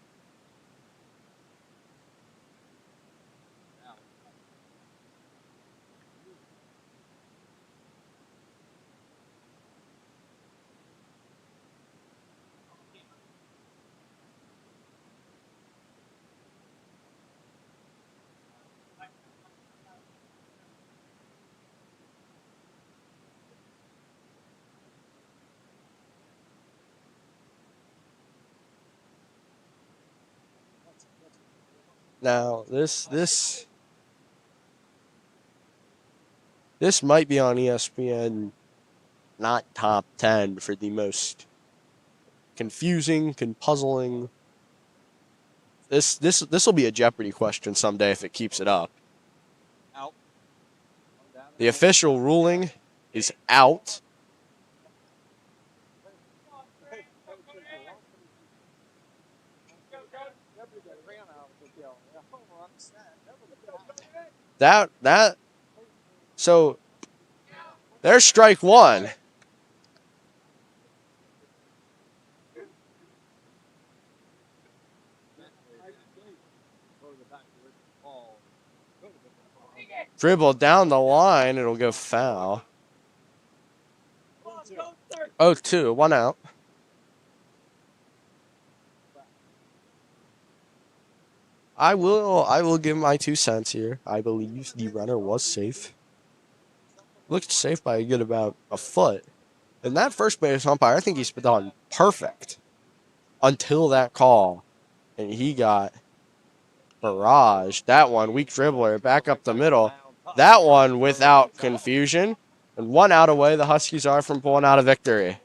Now, this might be on ESPN, not top 10 for the most confusing and puzzling. This will be a Jeopardy question someday if it keeps it up. Out. The official ruling is out. So there's strike one. Dribble down the line, it'll go foul. 0-2, 1 out. I will give my 2 cents here. I believe the runner was safe. Looked safe by a good about a foot. And that first base umpire, I think he's been done perfect until that call. And he got barraged. That one, weak dribbler, back up the middle. That one without confusion. And 1 out away, the Huskies are from pulling out a victory.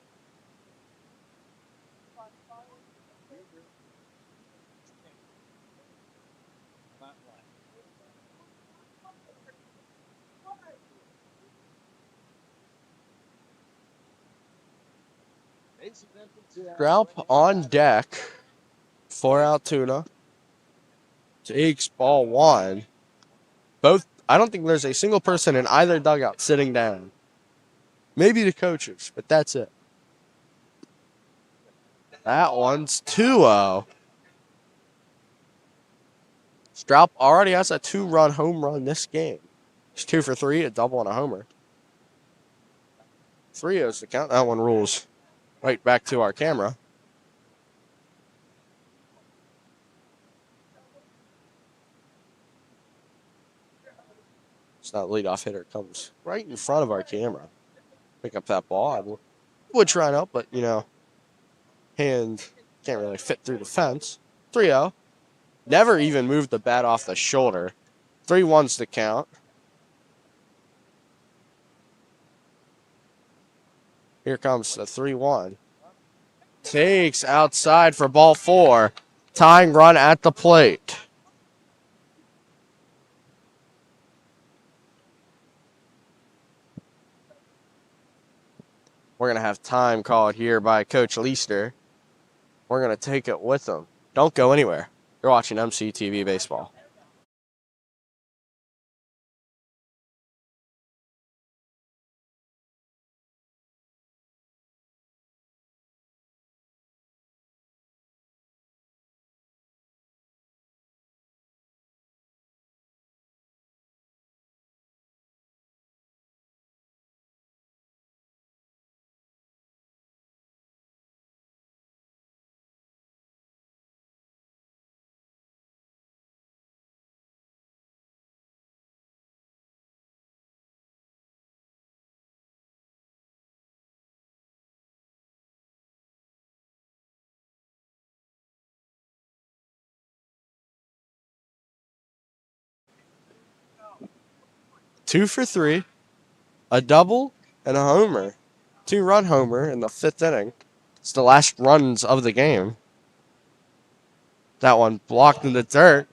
Straup on deck for Altoona. Takes ball 1. I don't think there's a single person in either dugout sitting down. Maybe the coaches, but that's it. That one's 2-0. Straup already has a 2-run home run this game. He's 2 for 3, a double and a homer. 3-0's the count. That one rolls right back to our camera. It's not leadoff hitter. Comes right in front of our camera. Pick up that ball. I would try and help, but, hand can't really fit through the fence. 3-0. Never even moved the bat off the shoulder. 3-1's the count. Here comes the 3-1. Takes outside for ball 4. Tying run at the plate. We're going to have time called here by Coach Leister. We're going to take it with them. Don't go anywhere. You're watching MCTV Baseball. Two for 3, a double, and a homer. 2-run homer in the 5th inning. It's the last runs of the game. That one blocked in the dirt.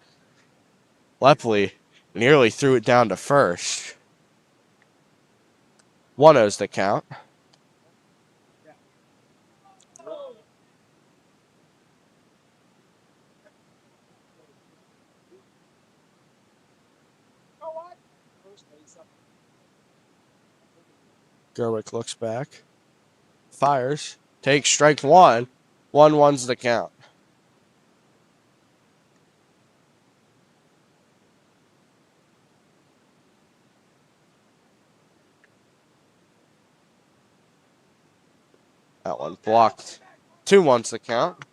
Lepley nearly threw it down to first. 1-0's the count. Gerwick looks back. Fires. Takes strike 1. 1-1's the count. That one blocked. 2-1's the count.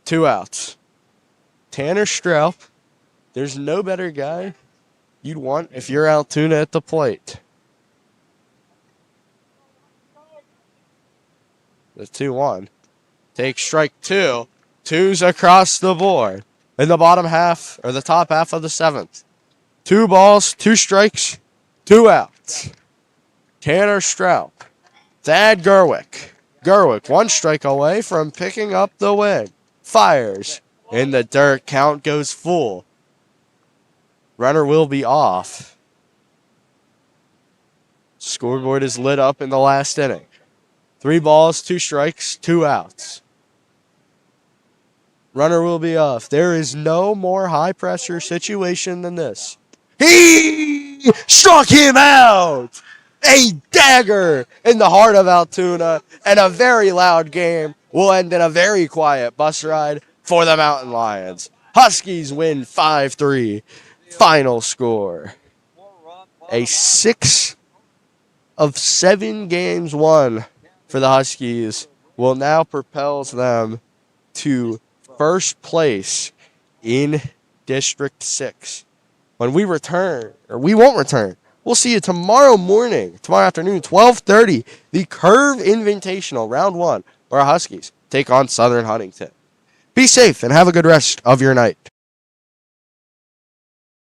2 outs. Tanner Straup. There's no better guy you'd want if you're Altoona at the plate. The 2-1. Takes strike 2. 2's across the board. In the bottom half, or the top half of the 7th. 2 balls, 2 strikes, 2 outs. Tanner Straup. Thad Gerwick. Gerwick 1 strike away from picking up the win. Fires. In the dirt, count goes full. Runner will be off. Scoreboard is lit up in the last inning. 3 balls, 2 strikes, 2 outs. Runner will be off. There is no more high-pressure situation than this. He struck him out! A dagger in the heart of Altoona, and a very loud game will end in a very quiet bus ride for the Mountain Lions. Huskies win 5-3. Final score. A 6 of 7 games won for the Huskies will now propels them to first place in District 6. When we return, or we won't return, we'll see you tomorrow morning, tomorrow afternoon, 12:30, the Curve Invitational, round 1, where our Huskies take on Southern Huntington. Be safe and have a good rest of your night.